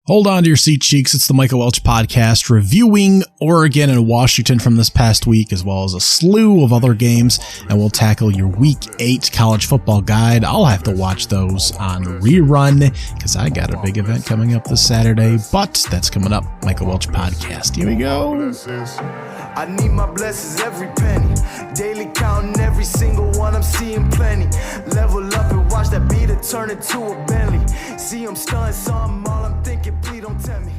Hold on to your seat, cheeks. It's the Michael Welch Podcast, reviewing Oregon and Washington from this past week, as well as a slew of other games, and we'll tackle your Week 8 college football guide. I'll have to watch those on rerun, because I got a big event coming up this Saturday, but that's coming up. Michael Welch Podcast. Here we go. I need my blessings every penny, daily counting every single one, I'm seeing plenty. Level up and watch that beat it turn into a Bentley. See I'm stunning something, all I'm thinking, please don't tell me.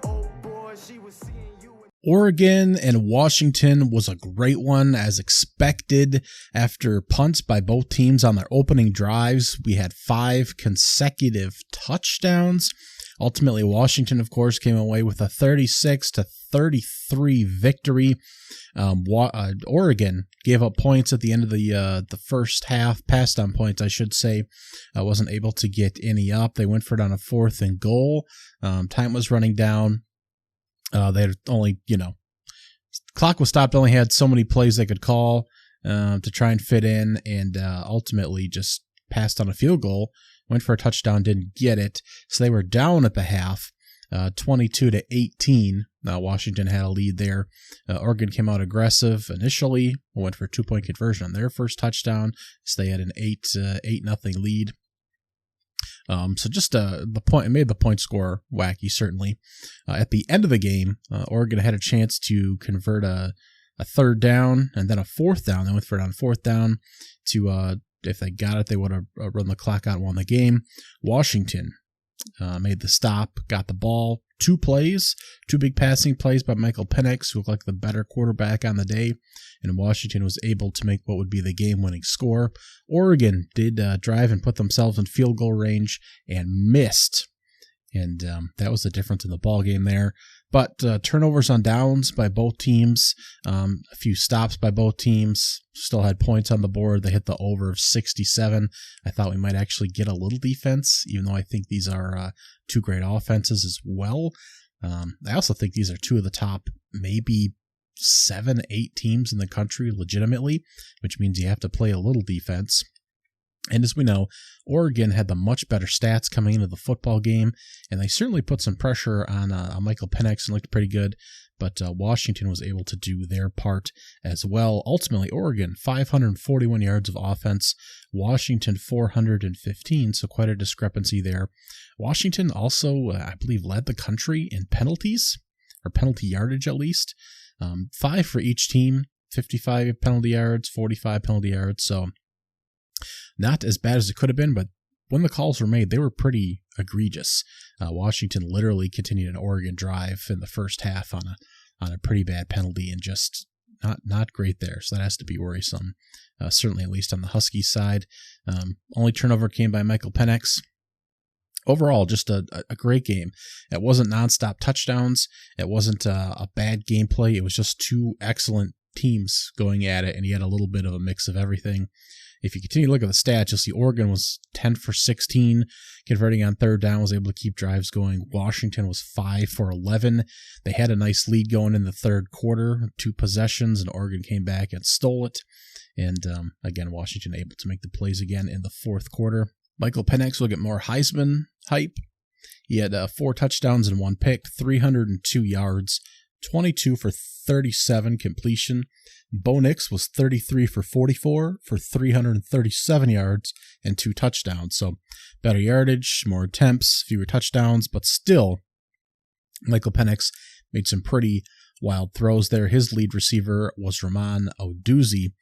Oh boy, she was seeing you. Oregon and Washington was a great one, as expected. After punts by both teams on their opening drives, we had 5 consecutive touchdowns. Ultimately, Washington, of course, came away with a 36-33 victory. Oregon gave up points at the end of the first half, passed on points, I should say. Wasn't able to get any up. They went for it on a 4th and goal. Time was running down. They had only, clock was stopped. Only had so many plays they could call to try and fit in, and ultimately just passed on a field goal. Went for a touchdown, didn't get it. So they were down at the half, 22-18. Washington had a lead there. Oregon came out aggressive initially, went for a 2-point conversion on their first touchdown. So they had an 8-0 lead. So just the point, it made the point score wacky, certainly. At the end of the game, Oregon had a chance to convert a 3rd down and then a 4th down. They went for it on 4th down to if they got it, they would have run the clock out and won the game. Washington made the stop, got the ball, 2 plays, 2 big passing plays by Michael Penn, who looked like the better quarterback on the day, and Washington was able to make what would be the game-winning score. Oregon did drive and put themselves in field goal range and missed, and that was the difference in the ball game there. But turnovers on downs by both teams, a few stops by both teams, still had points on the board. They hit the over of 67. I thought we might actually get a little defense, even though I think these are 2 great offenses as well. I also think these are 2 of the top maybe 7-8 teams in the country legitimately, which means you have to play a little defense. And as we know, Oregon had the much better stats coming into the football game, and they certainly put some pressure on Michael Penn and looked pretty good, but Washington was able to do their part as well. Ultimately, Oregon, 541 yards of offense, Washington 415, so quite a discrepancy there. Washington also, I believe, led the country in penalties, or penalty yardage at least. 5 for each team, 55 penalty yards, 45 penalty yards, so not as bad as it could have been, but when the calls were made, they were pretty egregious. Washington literally continued an Oregon drive in the first half on a pretty bad penalty, and just not great there. So that has to be worrisome, certainly at least on the Huskies side. Only turnover came by Michael Penn. Overall, just a great game. It wasn't nonstop touchdowns. It wasn't a bad gameplay. It was just 2 excellent teams going at it, and you had a little bit of a mix of everything. If you continue to look at the stats, you'll see Oregon was 10 for 16, converting on 3rd down, was able to keep drives going. Washington was 5 for 11. They had a nice lead going in the 3rd quarter, 2 possessions, and Oregon came back and stole it. And again, Washington able to make the plays again in the 4th quarter. Michael Penn will get more Heisman hype. He had 4 touchdowns and 1 pick, 302 yards, 22 for 37 completion. Bo Nix was 33 for 44 for 337 yards and 2 touchdowns. So better yardage, more attempts, fewer touchdowns, but still Michael Penn made some pretty wild throws there. His lead receiver was Ramon Oduzzi,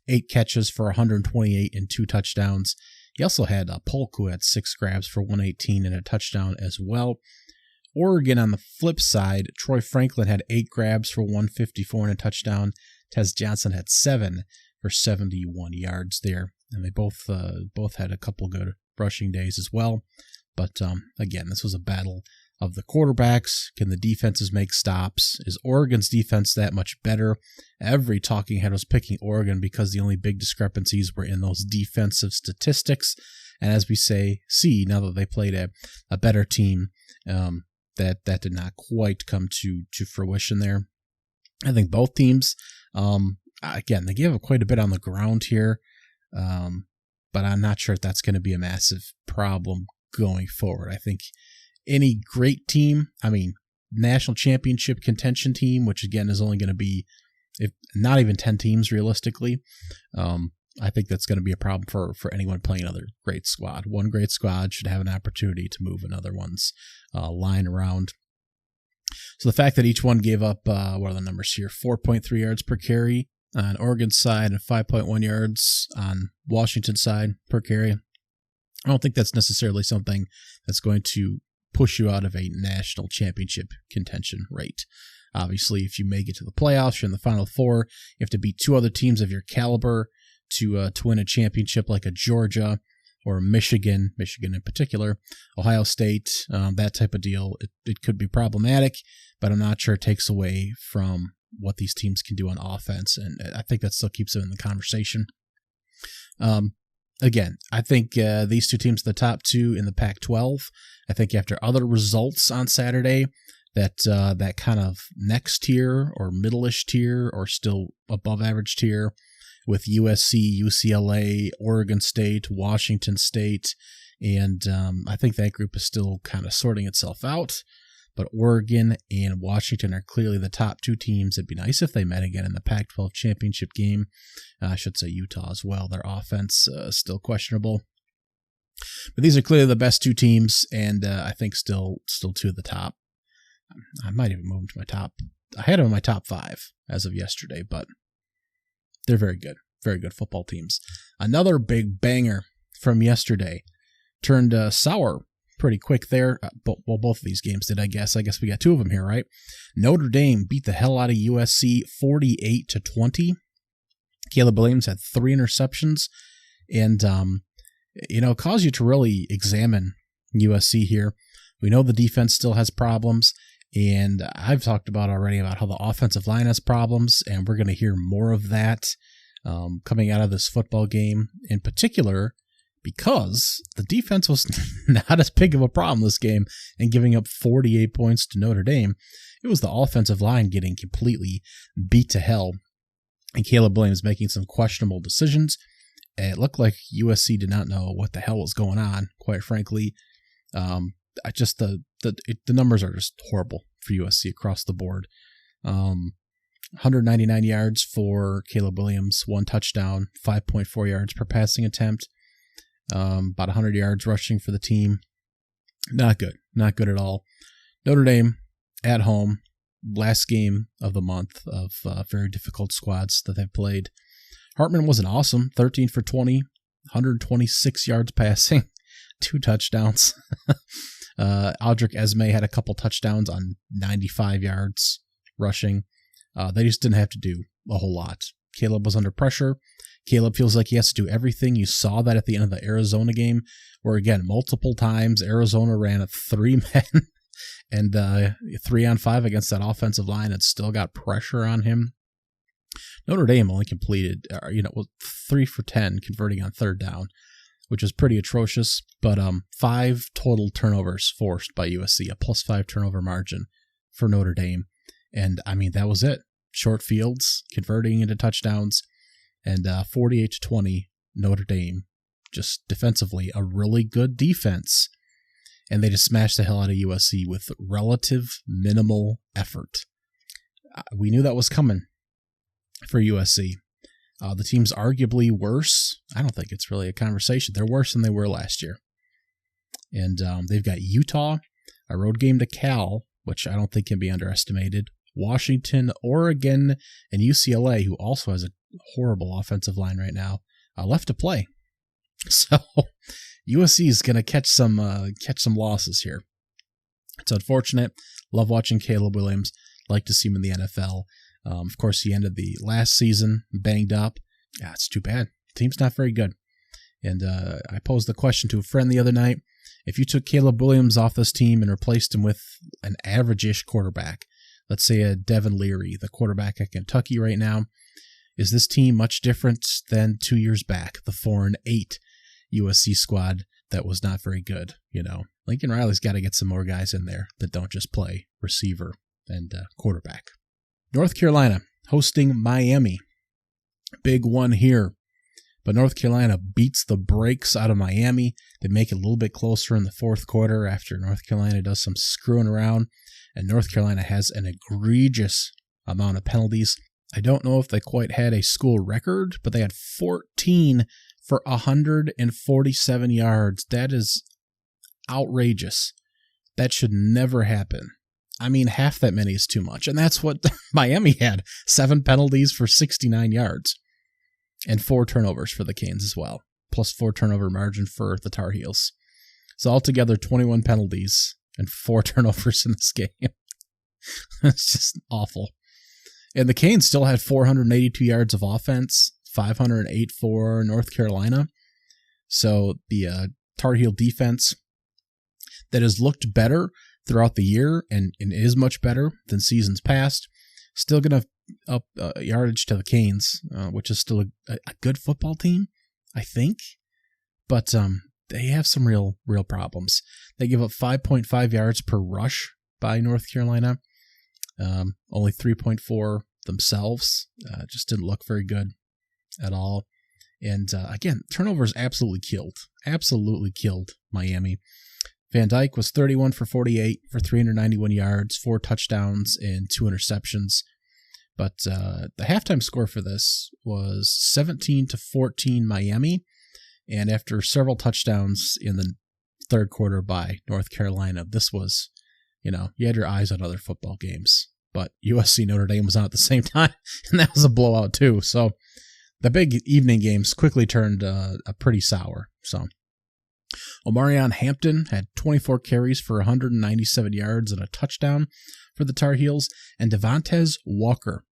8 catches for 128 and 2 touchdowns. He also had Polk, who had 6 grabs for 118 and a touchdown as well. Oregon on the flip side, Troy Franklin had 8 grabs for 154 and a touchdown. Tez Johnson had 7 for 71 yards there, and they both had a couple good rushing days as well. But again, this was a battle of the quarterbacks. Can the defenses make stops? Is Oregon's defense that much better? Every talking head was picking Oregon because the only big discrepancies were in those defensive statistics. And as we see now that they played a better team, that did not quite come to fruition there. I think both teams, again, they gave up quite a bit on the ground here, but I'm not sure if that's going to be a massive problem going forward. I think any great team. I mean, national championship contention team, which again is only going to be, if not even 10 teams realistically. I think that's going to be a problem for anyone playing another great squad. One great squad should have an opportunity to move another one's line around. So the fact that each one gave up, what are the numbers here? 4.3 yards per carry on Oregon's side and 5.1 yards on Washington's side per carry. I don't think that's necessarily something that's going to push you out of a national championship contention rate. Obviously, if you make it to the playoffs, you're in the Final Four, you have to beat two other teams of your caliber to win a championship like a Georgia or Michigan in particular, Ohio State, that type of deal. It could be problematic, but I'm not sure it takes away from what these teams can do on offense, and I think that still keeps them in the conversation. Again, I think these two teams are the top two in the Pac-12. I think after other results on Saturday, that kind of next tier or middle-ish tier or still above average tier with USC, UCLA, Oregon State, Washington State, and I think that group is still kind of sorting itself out. But Oregon and Washington are clearly the top two teams. It'd be nice if they met again in the Pac-12 championship game. I should say Utah as well. Their offense is still questionable. But these are clearly the best two teams, and I think still two of the top. I might even move them to my top. I had them in my top 5 as of yesterday, but they're very good football teams. Another big banger from yesterday turned sour pretty quick there. Well, both of these games did, I guess. I guess we got two of them here, right? Notre Dame beat the hell out of USC 48-20. Caleb Williams had 3 interceptions, and it caused you to really examine USC here. We know the defense still has problems, and I've talked about already about how the offensive line has problems, and we're going to hear more of that coming out of this football game in particular, because the defense was not as big of a problem this game and giving up 48 points to Notre Dame. It was the offensive line getting completely beat to hell and Caleb Williams making some questionable decisions. It looked like USC did not know what the hell was going on, quite frankly. The numbers are just horrible for USC across the board. 199 yards for Caleb Williams, 1 touchdown, 5.4 yards per passing attempt. About 100 yards rushing for the team. Not good at all. Notre Dame at home, last game of the month of very difficult squads that they've played. Hartman wasn't awesome, 13 for 20, 126 yards passing, 2 touchdowns. Aldrick Esme had a couple touchdowns on 95 yards rushing. They just didn't have to do a whole lot. Caleb was under pressure. Caleb feels like he has to do everything. You saw that at the end of the Arizona game, where again, multiple times Arizona ran a 3-man and 3-on-5 against that offensive line and still got pressure on him. Notre Dame only completed, 3 for 10 converting on 3rd down, which is pretty atrocious. But 5 total turnovers forced by USC, a +5 turnover margin for Notre Dame, and I mean that was it. Short fields converting into touchdowns. And 48-20, Notre Dame, just defensively, a really good defense. And they just smashed the hell out of USC with relative minimal effort. We knew that was coming for USC. The team's arguably worse. I don't think it's really a conversation. They're worse than they were last year. And they've got Utah, a road game to Cal, which I don't think can be underestimated. Washington, Oregon, and UCLA, who also has a horrible offensive line right now, left to play. So USC is going to catch some losses here. It's unfortunate. Love watching Caleb Williams. Like to see him in the NFL. Of course, he ended the last season banged up. Yeah, it's too bad. The team's not very good. And I posed the question to a friend the other night. If you took Caleb Williams off this team and replaced him with an average-ish quarterback, let's say a Devin Leary, the quarterback at Kentucky right now, is this team much different than 2 years back, the 4-8 USC squad that was not very good? Lincoln Riley's got to get some more guys in there that don't just play receiver and quarterback. North Carolina hosting Miami. Big one here. But North Carolina beats the brakes out of Miami. They make it a little bit closer in the fourth quarter after North Carolina does some screwing around. And North Carolina has an egregious amount of penalties. I don't know if they quite had a school record, but they had 14 for 147 yards. That is outrageous. That should never happen. I mean, half that many is too much. And that's what Miami had. 7 penalties for 69 yards. And 4 turnovers for the Canes as well. Plus 4 turnover margin for the Tar Heels. So altogether, 21 penalties and 4 turnovers in this game. It's just awful. And the Canes still had 482 yards of offense. 508 for North Carolina. So the Tar Heel defense that has looked better throughout the year and is much better than seasons past. Still going to up yardage to the Canes, which is still a good football team, I think. But they have some real problems. They give up 5.5 yards per rush by North Carolina. Only 3.4 themselves. Just didn't look very good at all. And again, turnovers absolutely killed Miami. Van Dyke was 31 for 48 for 391 yards, 4 touchdowns, and 2 interceptions. But the halftime score for this was 17-14 Miami. And after several touchdowns in the third quarter by North Carolina, this was, you had your eyes on other football games. But USC Notre Dame was on at the same time, and that was a blowout too. So the big evening games quickly turned pretty sour. So Omarion Hampton had 24 carries for 197 yards and a touchdown for the Tar Heels. And Devontae Walker,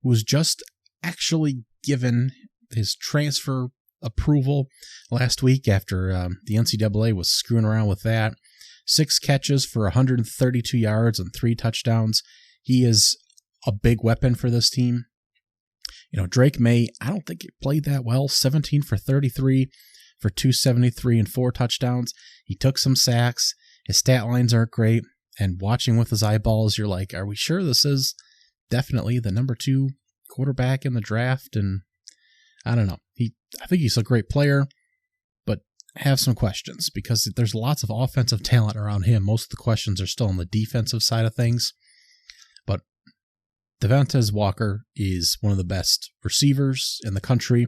who was just actually given his transfer approval last week after the NCAA was screwing around with that. 6 catches for 132 yards and 3 touchdowns. He is a big weapon for this team. Drake May, I don't think he played that well. 17 for 33 for 273 and 4 touchdowns. He took some sacks. His stat lines aren't great. And watching with his eyeballs, you're like, are we sure this is definitely the number 2 quarterback in the draft? And I don't know. I think he's a great player, but have some questions because there's lots of offensive talent around him. Most of the questions are still on the defensive side of things. But Devontae Walker is one of the best receivers in the country,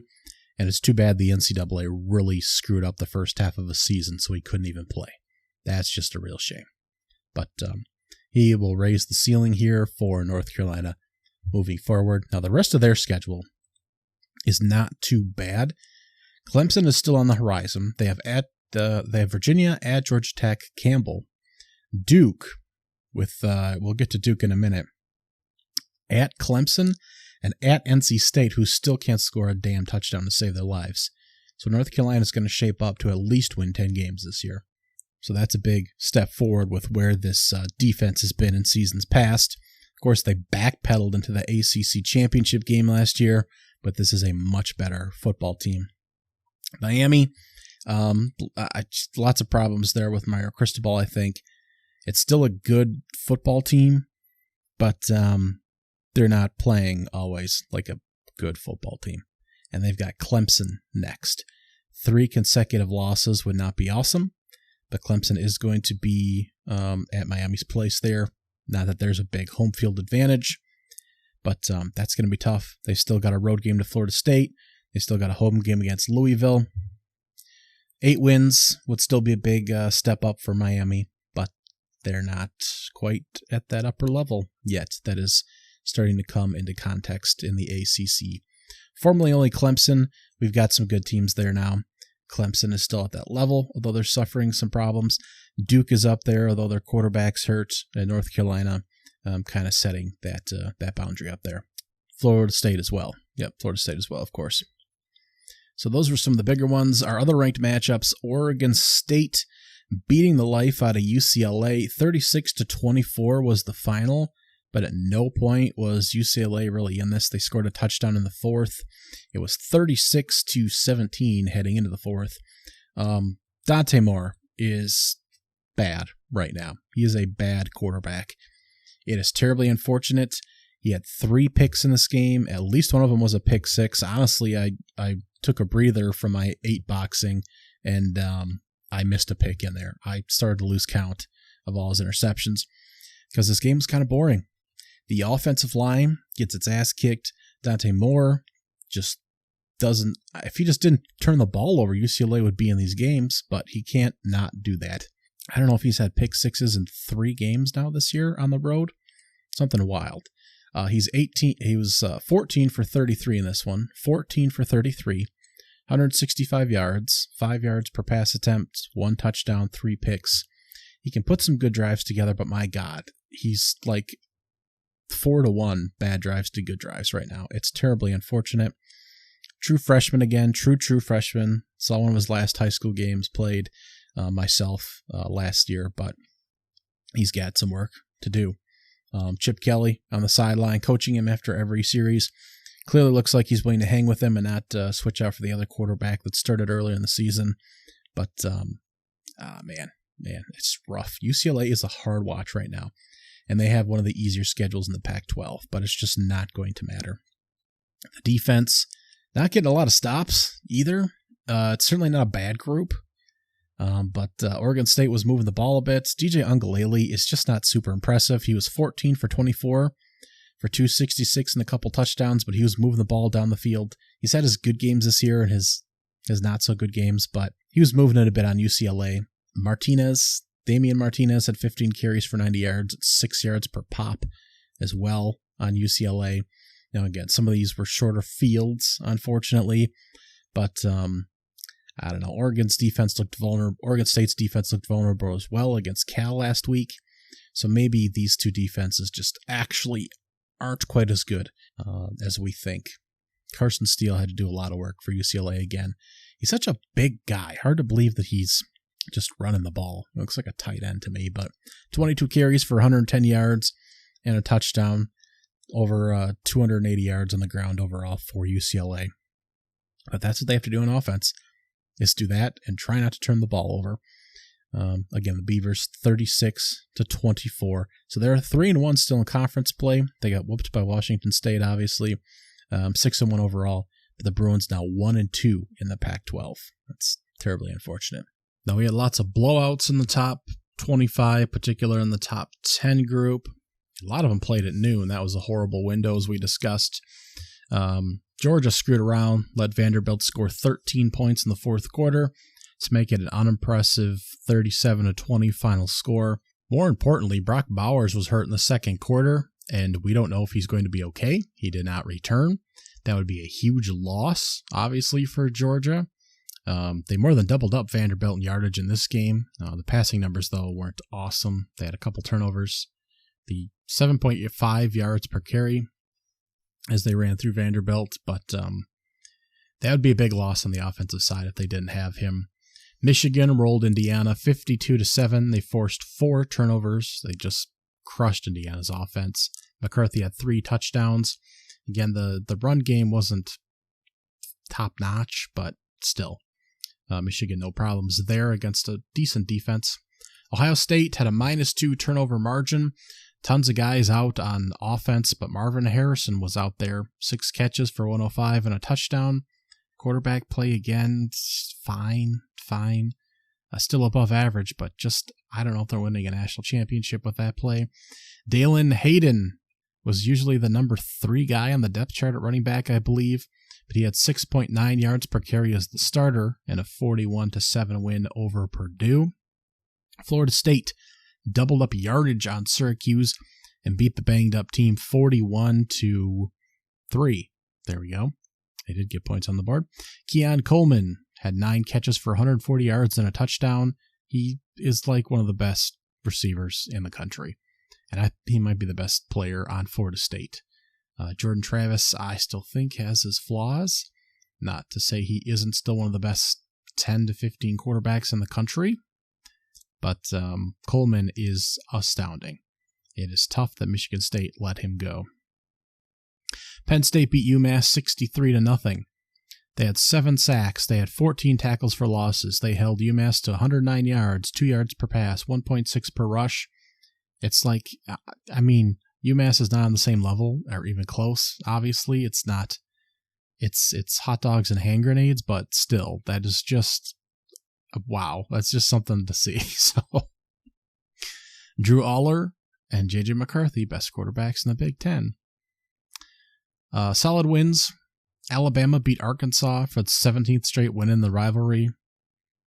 and it's too bad the NCAA really screwed up the first half of a season so he couldn't even play. That's just a real shame. But he will raise the ceiling here for North Carolina moving forward. Now, the rest of their schedule is not too bad. Clemson is still on the horizon. They have Virginia at Georgia Tech, Campbell, Duke, with we'll get to Duke in a minute, at Clemson, and at NC State, who still can't score a damn touchdown to save their lives. So North Carolina is going to shape up to at least win 10 games this year. So that's a big step forward with where this defense has been in seasons past. Of course, they backpedaled into the ACC championship game last year, but this is a much better football team. Miami, lots of problems there with Mario Cristobal, I think. It's still a good football team, but they're not playing always like a good football team. And they've got Clemson next. 3 consecutive losses would not be awesome, but Clemson is going to be at Miami's place there. Not that there's a big home field advantage, but that's going to be tough. They've still got a road game to Florida State. They still got a home game against Louisville. 8 wins would still be a big step up for Miami, but they're not quite at that upper level yet. That is starting to come into context in the ACC. Formerly only Clemson. We've got some good teams there now. Clemson is still at that level, although they're suffering some problems. Duke is up there, although their quarterback's hurt. And North Carolina kind of setting that boundary up there. Florida State as well. Yep, Florida State as well, of course. So those were some of the bigger ones. Our other ranked matchups, Oregon State beating the life out of UCLA. 36-24 was the final, but at no point was UCLA really in this. They scored a touchdown in the fourth. It was 36-17 heading into the fourth. Dante Moore is bad right now. He is a bad quarterback. It is terribly unfortunate. He had 3 picks in this game. At least one of them was a pick 6. Honestly, I took a breather from my 8 boxing, and I missed a pick in there. I started to lose count of all his interceptions because this game was kind of boring. The offensive line gets its ass kicked. Dante Moore just doesn't. If he just didn't turn the ball over, UCLA would be in these games, but he can't not do that. I don't know if he's had pick sixes in 3 games now this year on the road. Something wild. He's 18. He was 14 for 33 in this one. 14 for 33, 165 yards, 5 yards per pass attempt, 1 touchdown, 3 picks. He can put some good drives together, but my God, he's like 4-1 bad drives to good drives right now. It's terribly unfortunate. True freshman again. True freshman. Saw one of his last high school games played myself last year, but he's got some work to do. Chip Kelly on the sideline coaching him after every series. Clearly looks like he's willing to hang with him and not switch out for the other quarterback that started earlier in the season. But, man, it's rough. UCLA is a hard watch right now, and they have one of the easier schedules in the Pac-12, but it's just not going to matter. The defense, not getting a lot of stops either. It's certainly not a bad group. But Oregon State was moving the ball a bit. DJ Ungalele is just not super impressive. He was 14 for 24 for 266 and a couple touchdowns, but he was moving the ball down the field. He's had his good games this year and his not so good games, but he was moving it a bit on UCLA. Damian Martinez had 15 carries for 90 yards. It's 6 yards per pop as well on UCLA. Now again, some of these were shorter fields, unfortunately, but I don't know. Oregon State's defense looked vulnerable as well against Cal last week. So maybe these two defenses just actually aren't quite as good as we think. Carson Steele had to do a lot of work for UCLA again. He's such a big guy. Hard to believe that he's just running the ball. It looks like a tight end to me, but 22 carries for 110 yards and a touchdown, over 280 yards on the ground overall for UCLA. But that's what they have to do in offense, is do that and try not to turn the ball over. Again, the Beavers 36-24. So they're 3-1 still in conference play. They got whooped by Washington State, obviously. 6-1 overall. But the Bruins now 1-2 in the Pac-12. That's terribly unfortunate. Now we had lots of blowouts in the top 25, particularly in the top 10 group. A lot of them played at noon. That was a horrible window, as we discussed. Georgia screwed around, let Vanderbilt score 13 points in the fourth quarter to make it an unimpressive 37-20 final score. More importantly, Brock Bowers was hurt in the second quarter, and we don't know if he's going to be okay. He did not return. That would be a huge loss, obviously, for Georgia. They more than doubled up Vanderbilt in yardage in this game. The passing numbers, though, weren't awesome. They had a couple turnovers. The 7.5 yards per carry as they ran through Vanderbilt, but that would be a big loss on the offensive side if they didn't have him. Michigan rolled Indiana 52-7. They forced 4 turnovers. They just crushed Indiana's offense. McCarthy had 3 touchdowns. Again, the run game wasn't top-notch, but still. Michigan, no problems there against a decent defense. Ohio State had a -2 turnover margin. Tons of guys out on offense, but Marvin Harrison was out there. 6 catches for 105 and a touchdown. Quarterback play again, fine. Still above average, but just, I don't know if they're winning a national championship with that play. Dalen Hayden was usually the number 3 guy on the depth chart at running back, I believe, but he had 6.9 yards per carry as the starter and a 41-7 win over Purdue. Florida State doubled up yardage on Syracuse and beat the banged-up team 41-3. There we go. They did get points on the board. Keon Coleman had 9 catches for 140 yards and a touchdown. He is like one of the best receivers in the country, and he might be the best player on Florida State. Jordan Travis, I still think, has his flaws. Not to say he isn't still one of the best 10 to 15 quarterbacks in the country, but Coleman is astounding. It is tough that Michigan State let him go. Penn State beat UMass 63-0. They had 7 sacks. They had 14 tackles for losses. They held UMass to 109 yards, 2 yards per pass, 1.6 per rush. It's like, I mean, UMass is not on the same level or even close. Obviously, it's not it's hot dogs and hand grenades, but still, that is just wow. That's just something to see. So, Drew Aller and J.J. McCarthy, best quarterbacks in the Big Ten. Solid wins. Alabama beat Arkansas for the 17th straight win in the rivalry.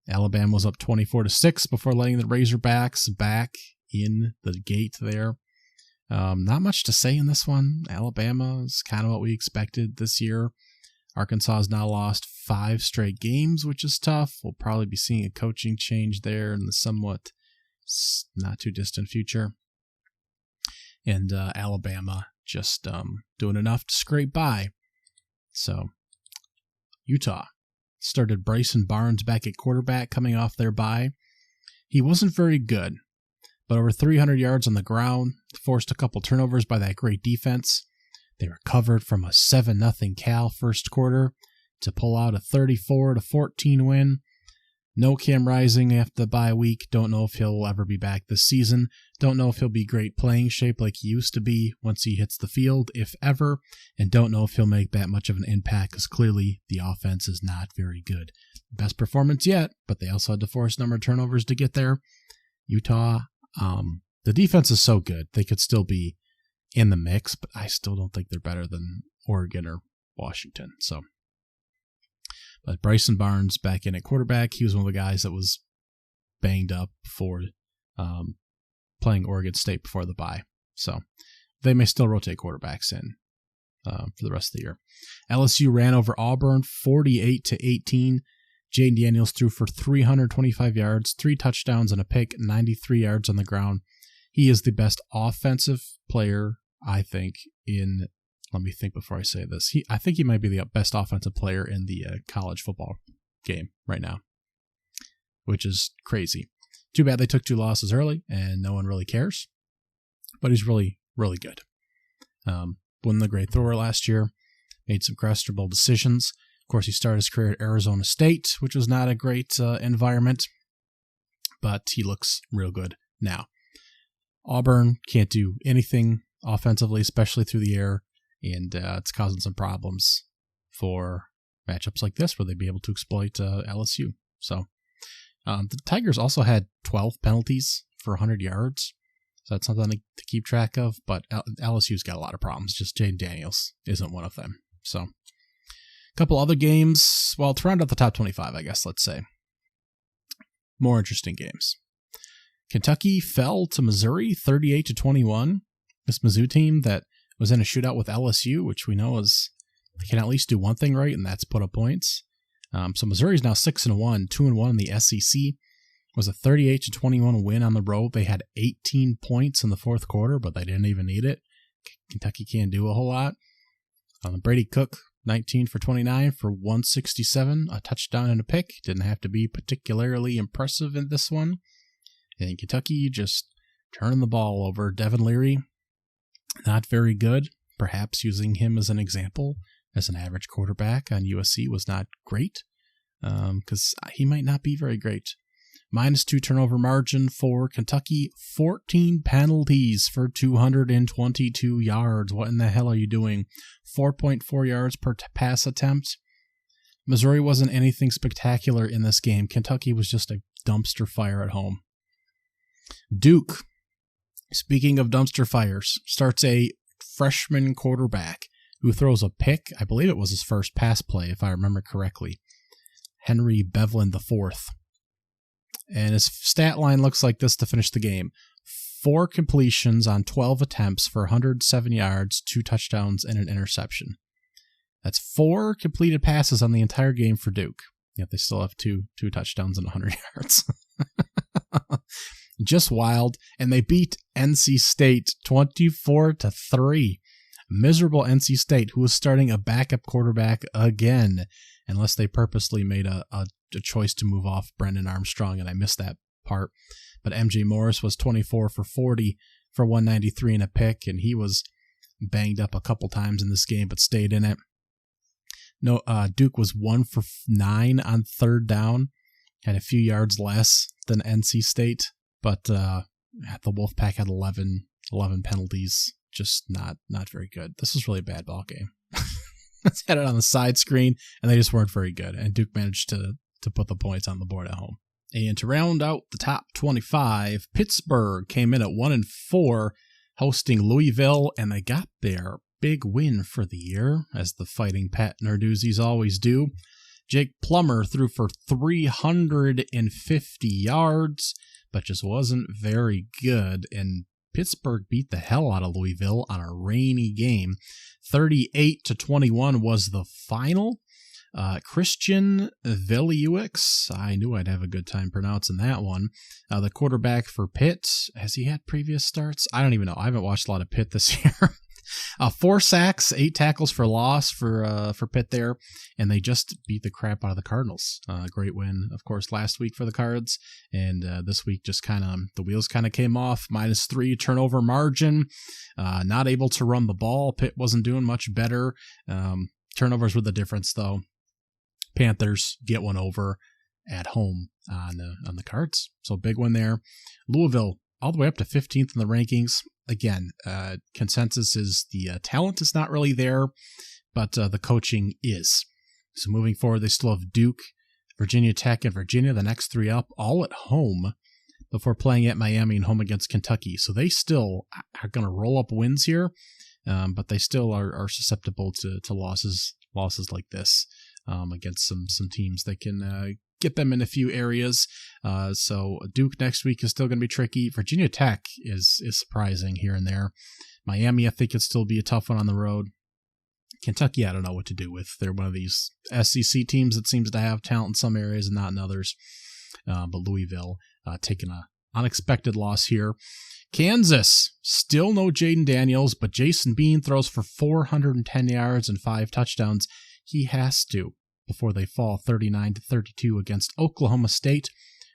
Alabama was up 24-6 before letting the Razorbacks back in the gate there. Not much to say in this one. Alabama is kind of what we expected this year. Arkansas has now lost 5 straight games, which is tough. We'll probably be seeing a coaching change there in the somewhat not too distant future. And Alabama just doing enough to scrape by. So, Utah started Bryson Barnes back at quarterback coming off their bye. He wasn't very good, but over 300 yards on the ground, forced a couple turnovers by that great defense. They recovered from a 7-0 Cal first quarter to pull out a 34-14 win. No Cam Rising after the bye week. Don't know if he'll ever be back this season. Don't know if he'll be great playing shape like he used to be once he hits the field, if ever. And don't know if he'll make that much of an impact because clearly the offense is not very good. Best performance yet, but they also had to force a number of turnovers to get there. Utah, the defense is so good. They could still be in the mix, but I still don't think they're better than Oregon or Washington. So, but Bryson Barnes back in at quarterback. He was one of the guys that was banged up for playing Oregon State before the bye. So they may still rotate quarterbacks in for the rest of the year. LSU ran over Auburn 48-18. Jaden Daniels threw for 325 yards, 3 touchdowns and a pick, 93 yards on the ground. He is the best offensive player, I think, in, let me think before I say this. I think he might be the best offensive player in the college football game right now, which is crazy. Too bad they took 2 losses early, and no one really cares. But he's really, really good. Won the great thrower last year, made some questionable decisions. Of course, he started his career at Arizona State, which was not a great environment, but he looks real good now. Auburn can't do anything offensively, especially through the air, and it's causing some problems for matchups like this where they'd be able to exploit LSU. So the Tigers also had 12 penalties for 100 yards, so that's something to keep track of, but LSU's got a lot of problems. Just Jaden Daniels isn't one of them. So a couple other games, well, to round out the top 25, I guess, let's say. More interesting games. Kentucky fell to Missouri 38-21. This Mizzou team that was in a shootout with LSU, which we know is they can at least do one thing right, and that's put up points. So Missouri's now 6-1, 2-1 in the SEC. It was a 38-21 win on the road. They had 18 points in the fourth quarter, but they didn't even need it. Kentucky can't do a whole lot. Brady Cook, 19 for 29 for 167, a touchdown and a pick. Didn't have to be particularly impressive in this one. And Kentucky just turning the ball over. Devin Leary, not very good. Perhaps using him as an example as an average quarterback on USC was not great because he might not be very great. -2 turnover margin for Kentucky. 14 penalties for 222 yards. What in the hell are you doing? 4.4 yards per pass attempt. Missouri wasn't anything spectacular in this game. Kentucky was just a dumpster fire at home. Duke, speaking of dumpster fires, starts a freshman quarterback who throws a pick. I believe it was his first pass play, if I remember correctly. Henry Bevlin IV. And his stat line looks like this to finish the game. 4 completions on 12 attempts for 107 yards, 2 touchdowns, and an interception. That's 4 completed passes on the entire game for Duke. Yet they still have two touchdowns and 100 yards. Just wild. And they beat NC State 24-3. Miserable NC State, who was starting a backup quarterback again, unless they purposely made a choice to move off Brendan Armstrong, and I missed that part. But MJ Morris was 24 for 40 for 193 and a pick, and he was banged up a couple times in this game, but stayed in it. No, Duke was 1 for 9 on third down, had a few yards less than NC State, but the Wolfpack had 11 penalties. Just not very good. This was really a bad ball game. had it on the side screen, and they just weren't very good. And Duke managed to put the points on the board at home. And to round out the top 25, Pittsburgh came in at 1-4, hosting Louisville, and they got their big win for the year, as the Fighting Pat Narduzzi's always do. Jake Plummer threw for 350 yards, but just wasn't very good, and Pittsburgh beat the hell out of Louisville on a rainy game. 38-21 was the final. Christian Veliuix, I knew I'd have a good time pronouncing that one. The quarterback for Pitt, has he had previous starts? I don't even know. I haven't watched a lot of Pitt this year. 4 sacks, 8 tackles for loss for Pitt there, and they just beat the crap out of the Cardinals. Great win, of course, last week for the Cards, and this week just kind of the wheels kind of came off. -3 turnover margin, not able to run the ball. Pitt wasn't doing much better. Turnovers were the difference, though. Panthers get one over at home on the Cards, so big one there. Louisville all the way up to 15th in the rankings. Again, consensus is the talent is not really there, but the coaching is. So moving forward, they still have Duke, Virginia Tech, and Virginia, the next 3 up, all at home before playing at Miami and home against Kentucky. So they still are going to roll up wins here, but they still are susceptible to losses like this against some teams that can get them in a few areas. So Duke next week is still going to be tricky. Virginia Tech is surprising here and there. Miami, I think, could still be a tough one on the road. Kentucky, I don't know what to do with. They're one of these SEC teams that seems to have talent in some areas and not in others. But Louisville taking an unexpected loss here. Kansas, still no Jaden Daniels, but Jason Bean throws for 410 yards and 5 touchdowns. He has to, before they fall 39-32 against Oklahoma State,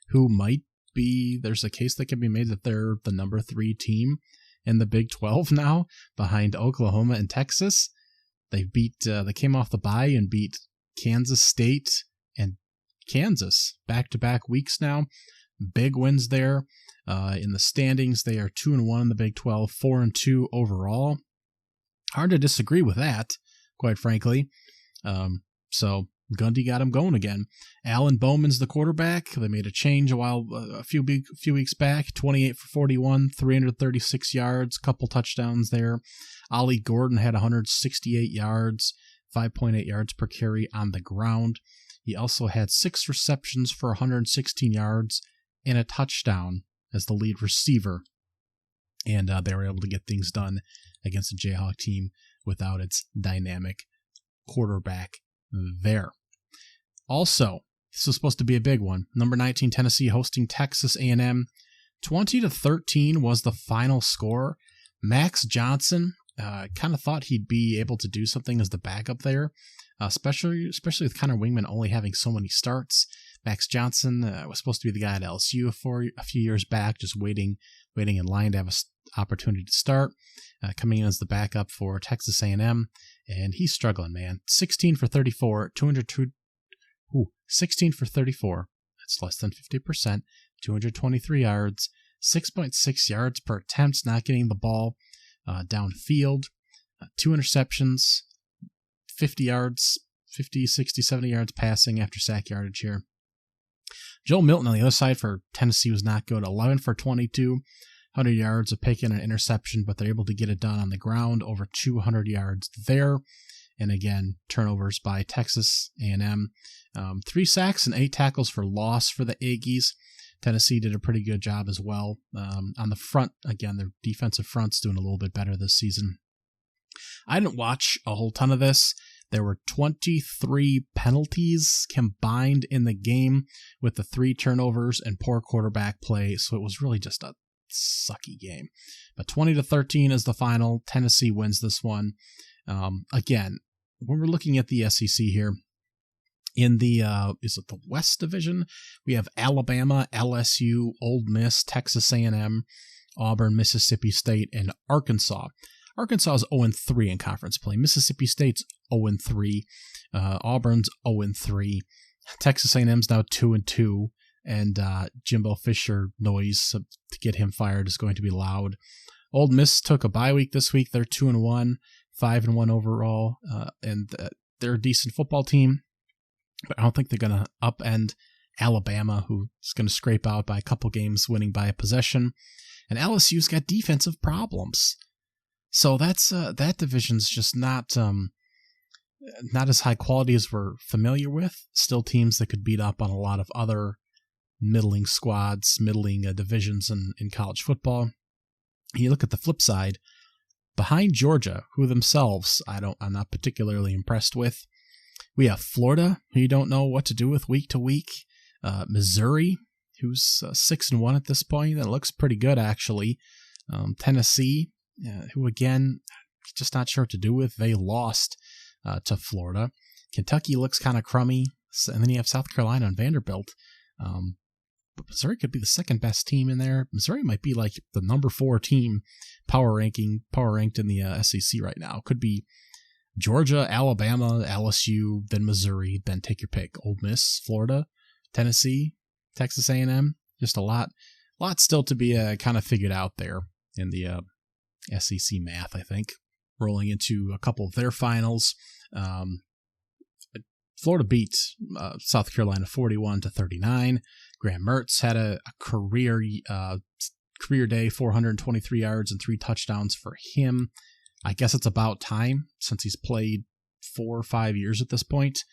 who might be, there's a case that can be made that they're the number 3 team in the Big 12 now, behind Oklahoma and Texas. They came off the bye and beat Kansas State and Kansas back-to-back weeks now. Big wins there. In the standings, they are 2-1 in the Big 12, 4-2 overall. Hard to disagree with that, quite frankly. So Gundy got him going again. Alan Bowman's the quarterback. They made a change a few weeks back. 28 for 41, 336 yards, couple touchdowns there. Ollie Gordon had 168 yards, 5.8 yards per carry on the ground. He also had 6 receptions for 116 yards and a touchdown as the lead receiver. And they were able to get things done against the Jayhawk team without its dynamic quarterback there. Also, this was supposed to be a big one. Number 19 Tennessee hosting Texas A&M. 20-13 was the final score. Max Johnson kind of thought he'd be able to do something as the backup there, especially with Connor Wingman only having so many starts. Max Johnson was supposed to be the guy at LSU for a few years back, just waiting in line to have an opportunity to start. Coming in as the backup for Texas A&M, and he's struggling, man. 16 for 34, 16 for 34. That's less than 50%. 223 yards, 6.6 yards per attempt, not getting the ball downfield. 2 interceptions, 50 yards, 50, 60, 70 yards passing after sack yardage here. Joe Milton on the other side for Tennessee was not good. 11 for 22, 100 yards, a pick and an interception, but they're able to get it done on the ground, over 200 yards there. And again, turnovers by Texas A&M. 3 sacks and 8 tackles for loss for the Aggies. Tennessee did a pretty good job as well. On the front, again, their defensive front's doing a little bit better this season. I didn't watch a whole ton of this. There were 23 penalties combined in the game with the 3 turnovers and poor quarterback play, so it was really just a sucky game. But 20-13 is the final. Tennessee wins this one. Again, when we're looking at the SEC here, in the is it the West Division? We have Alabama, LSU, Ole Miss, Texas A&M, Auburn, Mississippi State, and Arkansas. Arkansas is 0-3 in conference play. Mississippi State's 0-3. Auburn's 0-3. Texas A&M's now 2-2. And Jimbo Fisher noise to get him fired is going to be loud. Ole Miss took a bye week this week. They're 2-1. 5-1 overall, and they're a decent football team, but I don't think they're going to upend Alabama, who's going to scrape out by a couple games, winning by a possession. And LSU's got defensive problems. So that division's just not as high quality as we're familiar with. Still teams that could beat up on a lot of other middling squads, middling divisions in college football. You look at the flip side, behind Georgia, who themselves I'm not particularly impressed with. We have Florida, who you don't know what to do with week to week. Missouri, who's 6-1 at this point. That looks pretty good, actually. Tennessee, who again, just not sure what to do with. They lost to Florida. Kentucky looks kind of crummy. And then you have South Carolina and Vanderbilt. But Missouri could be the second best team in there. Missouri might be like the number 4 team power ranked in the SEC right now. Could be Georgia, Alabama, LSU, then Missouri, then take your pick. Ole Miss, Florida, Tennessee, Texas A&M. Just a lot still to be kind of figured out there in the SEC math, I think. Rolling into a couple of their finals. Florida beat South Carolina 41-39. Graham Mertz had a career day, 423 yards and 3 touchdowns for him. I guess it's about time since he's played 4 or 5 years at this point.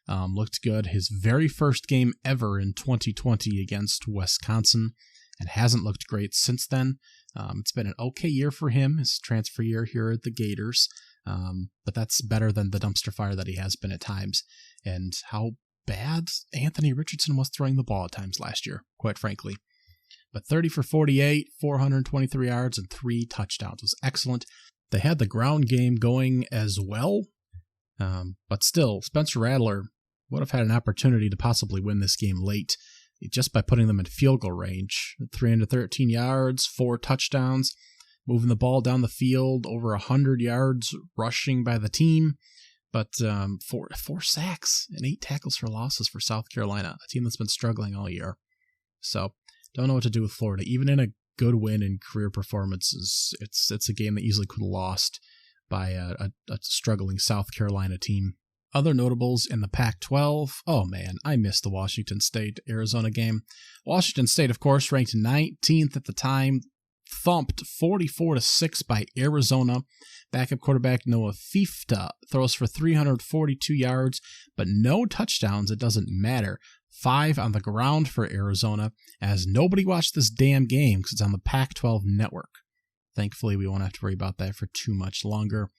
Looked good. His very first game ever in 2020 against Wisconsin, and hasn't looked great since then. It's been an okay year for him, his transfer year here at the Gators, but that's better than the dumpster fire that he has been at times, and how bad Anthony Richardson was throwing the ball at times last year, quite frankly. But 30 for 48, 423 yards, and 3 touchdowns was excellent. They had the ground game going as well, but still, Spencer Rattler would have had an opportunity to possibly win this game late just by putting them in field goal range. 313 yards, 4 touchdowns, moving the ball down the field, over 100 yards rushing by the team, but 4 sacks and 8 tackles for losses for South Carolina, a team that's been struggling all year. So, don't know what to do with Florida. Even in a good win in career performances, it's a game that easily could have lost by a struggling South Carolina team. Other notables in the Pac-12. Oh man, I missed the Washington State-Arizona game. Washington State, of course, ranked 19th at the time, thumped 44-6 by Arizona. Backup quarterback Noah Fifta throws for 342 yards, but no touchdowns. It doesn't matter. 5 on the ground for Arizona, as nobody watched this damn game because it's on the Pac-12 network. Thankfully, we won't have to worry about that for too much longer.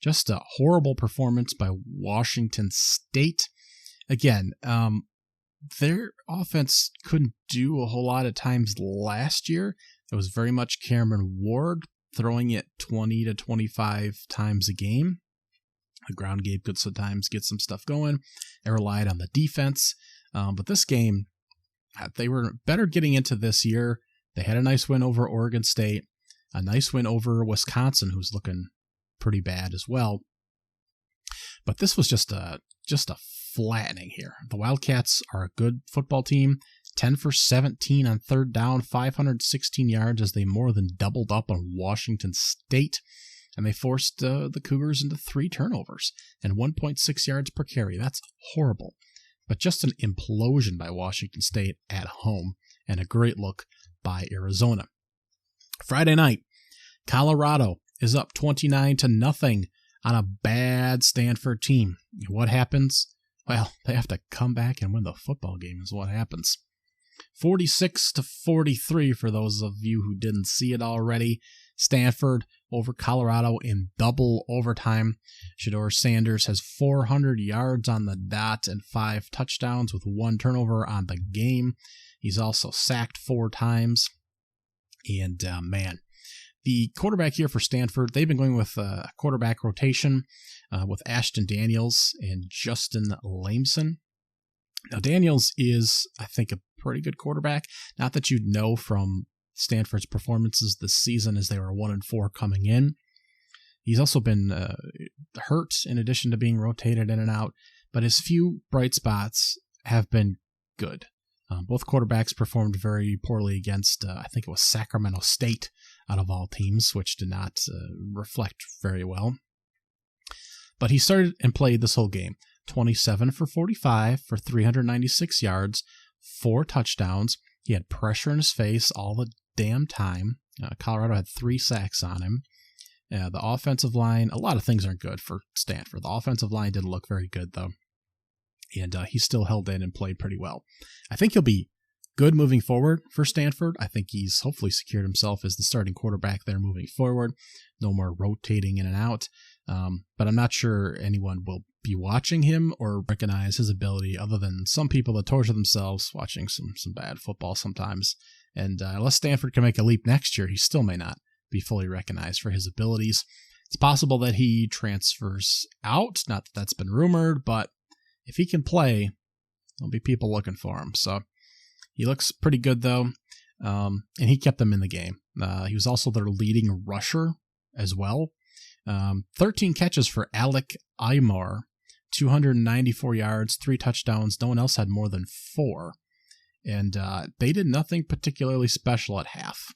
Just a horrible performance by Washington State. Again, their offense couldn't do a whole lot of times last year. It was very much Cameron Ward throwing it 20 to 25 times a game. The ground game could sometimes get some stuff going. They relied on the defense. But this game, they were better getting into this year. They had a nice win over Oregon State, a nice win over Wisconsin, who's looking pretty bad as well. But this was just a flattening here. The Wildcats are a good football team. 10 for 17 on third down, 516 yards as they more than doubled up on Washington State. And they forced the Cougars into 3 turnovers and 1.6 yards per carry. That's horrible. But just an implosion by Washington State at home, and a great look by Arizona. Friday night, Colorado is up 29-0 on a bad Stanford team. What happens? Well, they have to come back and win the football game is what happens. 46-43 for those of you who didn't see it already. Stanford over Colorado in double overtime. Shedeur Sanders has 400 yards on the dot and 5 touchdowns with 1 turnover on the game. He's also sacked 4 times. And man, the quarterback here for Stanford, they've been going with a quarterback rotation with Ashton Daniels and Justin Lameson. Now, Daniels is, I think, a pretty good quarterback. Not that you'd know from Stanford's performances this season, as they were 1-4 coming in. He's also been hurt in addition to being rotated in and out, but his few bright spots have been good. Both quarterbacks performed very poorly against, I think it was Sacramento State, out of all teams, which did not reflect very well. But he started and played this whole game. 27 for 45 for 396 yards, 4 touchdowns. He had pressure in his face all the damn time. Colorado had 3 sacks on him. The offensive line, a lot of things aren't good for Stanford. The offensive line didn't look very good, though. And he still held in and played pretty well. I think he'll be good moving forward for Stanford. I think he's hopefully secured himself as the starting quarterback there moving forward. No more rotating in and out. But I'm not sure anyone will be watching him or recognize his ability other than some people that torture themselves watching some bad football sometimes. And unless Stanford can make a leap next year, he still may not be fully recognized for his abilities. It's possible that he transfers out. Not that that's been rumored, but if he can play, there'll be people looking for him. So he looks pretty good, though, and he kept them in the game. He was also their leading rusher as well. 13 catches for Alec Aymar, 294 yards, 3 touchdowns. No one else had more than 4. And they did nothing particularly special at half.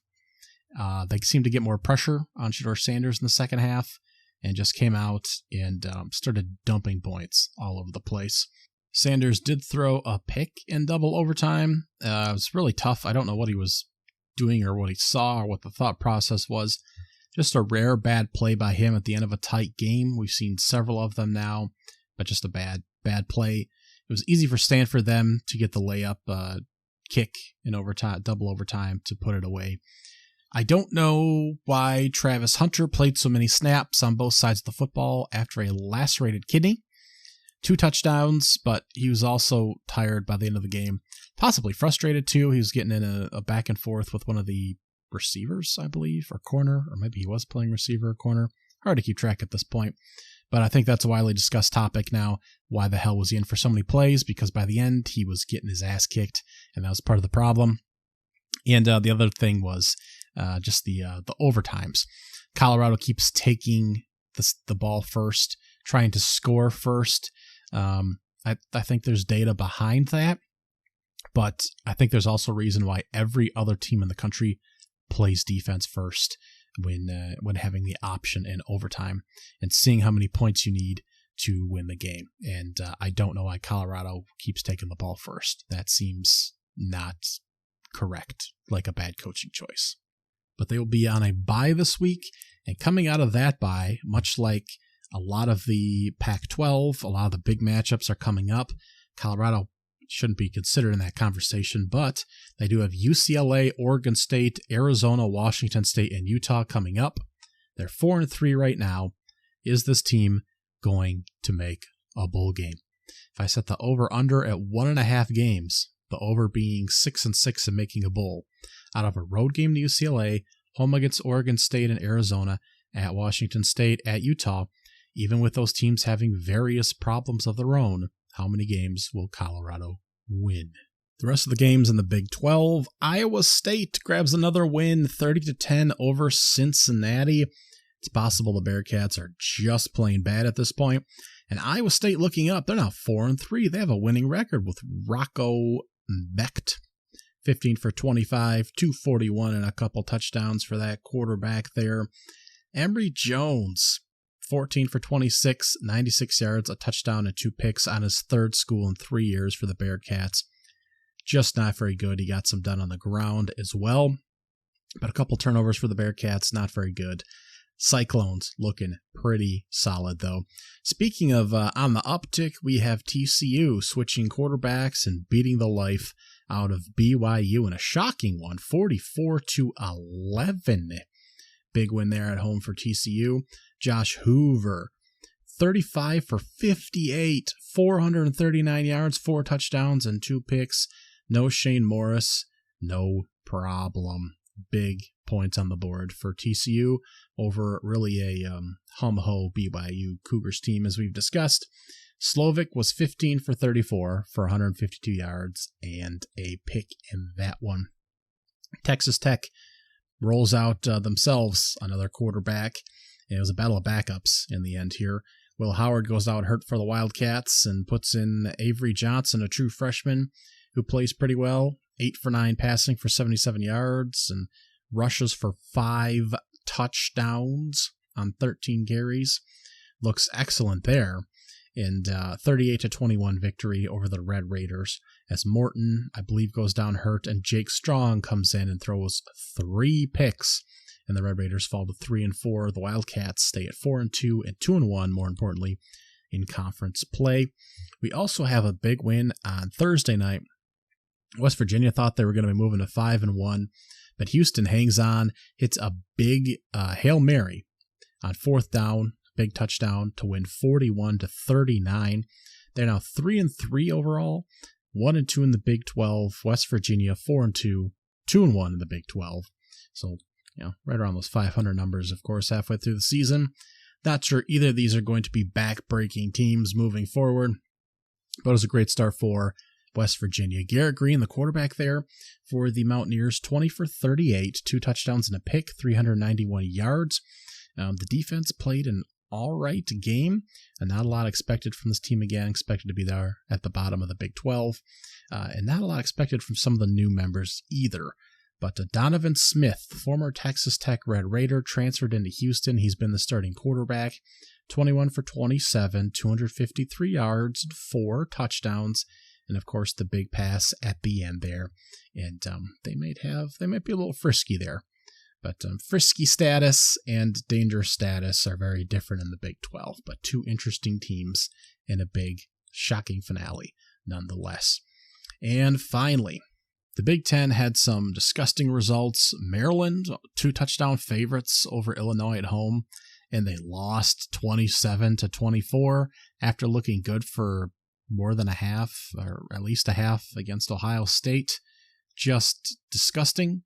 They seemed to get more pressure on Shedeur Sanders in the second half and just came out and started dumping points all over the place. Sanders did throw a pick in double overtime. It was really tough. I don't know what he was doing or what he saw or what the thought process was. Just a rare bad play by him at the end of a tight game. We've seen several of them now, but just a bad play. It was easy for Stanford them to get the layup kick in overtime, double overtime, to put it away. I don't know why Travis Hunter played so many snaps on both sides of the football after a lacerated kidney. 2 touchdowns, but he was also tired by the end of the game. Possibly frustrated too. He was getting in a back and forth with one of the receivers, I believe, or corner, or maybe he was playing receiver or corner. Hard to keep track at this point. But I think that's a widely discussed topic now. Why the hell was he in for so many plays? Because by the end, he was getting his ass kicked, and that was part of the problem. And the other thing was just the overtimes. Colorado keeps taking the ball first, trying to score first. I think there's data behind that, but I think there's also a reason why every other team in the country plays defense first when having the option in overtime and seeing how many points you need to win the game. And I don't know why Colorado keeps taking the ball first. That seems not correct, like a bad coaching choice. But they will be on a bye this week, and coming out of that bye, much like a lot of the Pac-12, a lot of the big matchups are coming up. Colorado shouldn't be considered in that conversation, but they do have UCLA, Oregon State, Arizona, Washington State, and Utah coming up. They're 4-3 right now. Is this team going to make a bowl game? If I set the over-under at 1.5 games, the over being 6-6 and making a bowl, out of a road game to UCLA, home against Oregon State and Arizona, at Washington State, at Utah, even with those teams having various problems of their own, how many games will Colorado win? The rest of the games in the Big 12, Iowa State grabs another win, 30-10 over Cincinnati. It's possible the Bearcats are just plain bad at this point. And Iowa State looking up, they're now 4-3. They have a winning record with Rocco Becht. 15 for 25, 241 and a couple touchdowns for that quarterback there. Emory Jones, 14 for 26, 96 yards, a touchdown and 2 picks on his third school in 3 years for the Bearcats. Just not very good. He got some done on the ground as well. But a couple turnovers for the Bearcats, not very good. Cyclones looking pretty solid, though. Speaking of on the uptick, we have TCU switching quarterbacks and beating the life out of BYU in a shocking one, 44-11. Big win there at home for TCU. Josh Hoover, 35 for 58, 439 yards, 4 touchdowns, and 2 picks. No Shane Morris, no problem. Big points on the board for TCU over really a hum-ho BYU Cougars team, as we've discussed. Slovic was 15 for 34 for 152 yards and a pick in that one. Texas Tech rolls out themselves another quarterback. It was a battle of backups in the end here. Will Howard goes out hurt for the Wildcats and puts in Avery Johnson, a true freshman who plays pretty well. 8 for 9 passing for 77 yards and rushes for 5 touchdowns on 13 carries. looks excellent there. And 38-21 victory over the Red Raiders, as Morton, I believe, goes down hurt, and Jake Strong comes in and throws 3 picks, and the Red Raiders fall to 3-4. The Wildcats stay at 4-2 and 2-1, more importantly, in conference play. We also have a big win on Thursday night. West Virginia thought they were going to be moving to 5-1, but Houston hangs on, hits a big Hail Mary on 4th down, big touchdown to win 41-39. They're now 3-3 overall, 1-2 in the Big 12. West Virginia 4-2, 2-1 in the Big 12. So, right around those 500 numbers, of course, halfway through the season. Not sure either of these are going to be back-breaking teams moving forward, but it was a great start for West Virginia. Garrett Green, the quarterback there for the Mountaineers, 20 for 38, 2 touchdowns and a pick, 391 yards. The defense played an all right game, and not a lot expected from this team again, expected to be there at the bottom of the Big 12, and not a lot expected from some of the new members either. But Donovan Smith, former Texas Tech Red Raider, transferred into Houston. He's been the starting quarterback, 21 for 27, 253 yards, 4 touchdowns, and of course the big pass at the end there. And they might be a little frisky there. But frisky status and dangerous status are very different in the Big 12, but 2 interesting teams in a big, shocking finale nonetheless. And finally, the Big 10 had some disgusting results. Maryland, 2 touchdown favorites over Illinois at home, and they lost 27-24 after looking good for more than a half, or at least a half, against Ohio State. Just disgusting.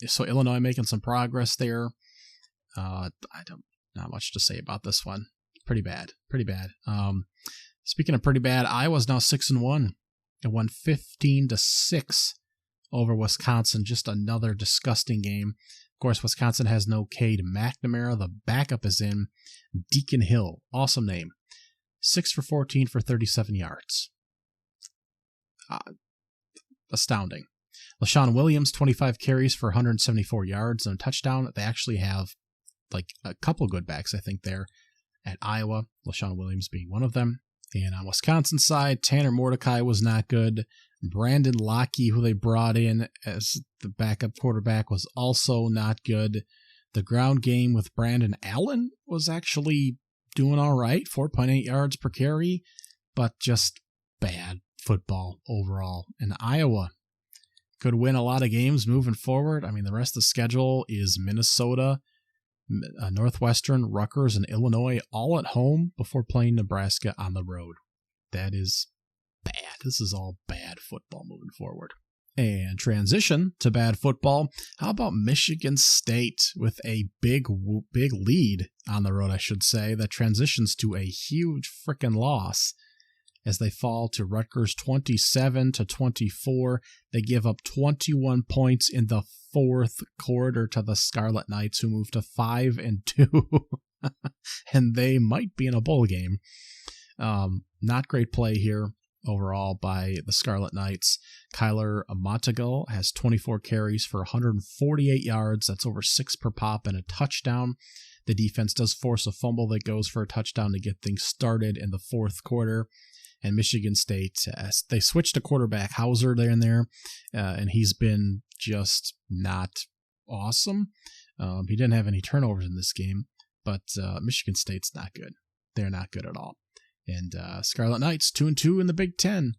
So Illinois making some progress there. Not much to say about this one. Pretty bad. Speaking of pretty bad, Iowa's now 6-1 and won 15-6 over Wisconsin. Just another disgusting game. Of course, Wisconsin has no Cade McNamara. The backup is in. Deacon Hill, awesome name. 6 for 14 for 37 yards. Astounding. LaShawn Williams, 25 carries for 174 yards and a touchdown. They actually have like a couple good backs, I think, there at Iowa, LaShawn Williams being one of them. And on Wisconsin side, Tanner Mordecai was not good. Brandon Lockey, who they brought in as the backup quarterback, was also not good. The ground game with Brandon Allen was actually doing all right, 4.8 yards per carry, but just bad football overall. And Iowa could win a lot of games moving forward. I mean, the rest of the schedule is Minnesota, Northwestern, Rutgers, and Illinois all at home before playing Nebraska on the road. That is bad. This is all bad football moving forward. And transition to bad football. How about Michigan State with a big lead on the road, I should say, that transitions to a huge freaking loss as they fall to Rutgers 27-24. They give up 21 points in the 4th quarter to the Scarlet Knights, who move to 5-2, and they might be in a bowl game. Not great play here overall by the Scarlet Knights. Kyler Monteagle has 24 carries for 148 yards. That's over 6 per pop and a touchdown. The defense does force a fumble that goes for a touchdown to get things started in the 4th quarter. And Michigan State, they switched to quarterback Hauser there and he's been just not awesome. He didn't have any turnovers in this game, but Michigan State's not good. They're not good at all. And Scarlet Knights, 2-2 in the Big 10,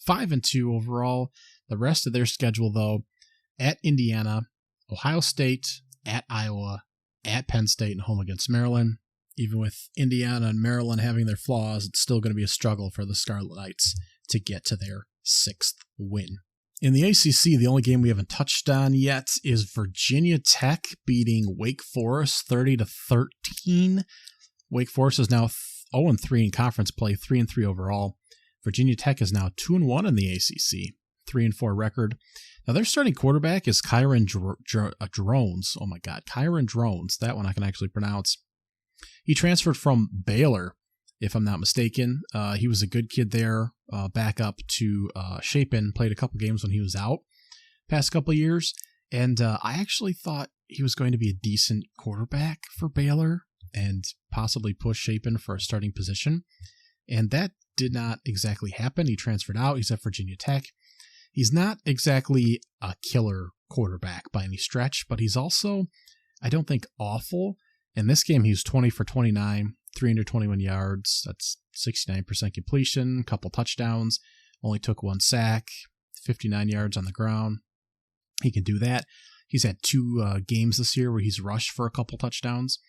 5-2 overall. The rest of their schedule, though, at Indiana, Ohio State, at Iowa, at Penn State, and home against Maryland. Even with Indiana and Maryland having their flaws, it's still going to be a struggle for the Scarlet Knights to get to their 6th win. In the ACC, the only game we haven't touched on yet is Virginia Tech beating Wake Forest 30-13. Wake Forest is now 0-3 in conference play, 3-3 overall. Virginia Tech is now 2-1 in the ACC, 3-4 record. Now, their starting quarterback is Kyron Drones. Oh my God, Kyron Drones. That one I can actually pronounce. He transferred from Baylor, if I'm not mistaken. He was a good kid there, back up to Chapin, played a couple games when he was out past couple of years. And I actually thought he was going to be a decent quarterback for Baylor. and possibly push Chapin for a starting position. And that did not exactly happen. He transferred out. He's at Virginia Tech. He's not exactly a killer quarterback by any stretch, but he's also, I don't think, awful. In this game, he was 20 for 29, 321 yards. That's 69% completion, a couple touchdowns, only took 1 sack, 59 yards on the ground. He can do that. He's had 2 games this year where he's rushed for a couple touchdowns.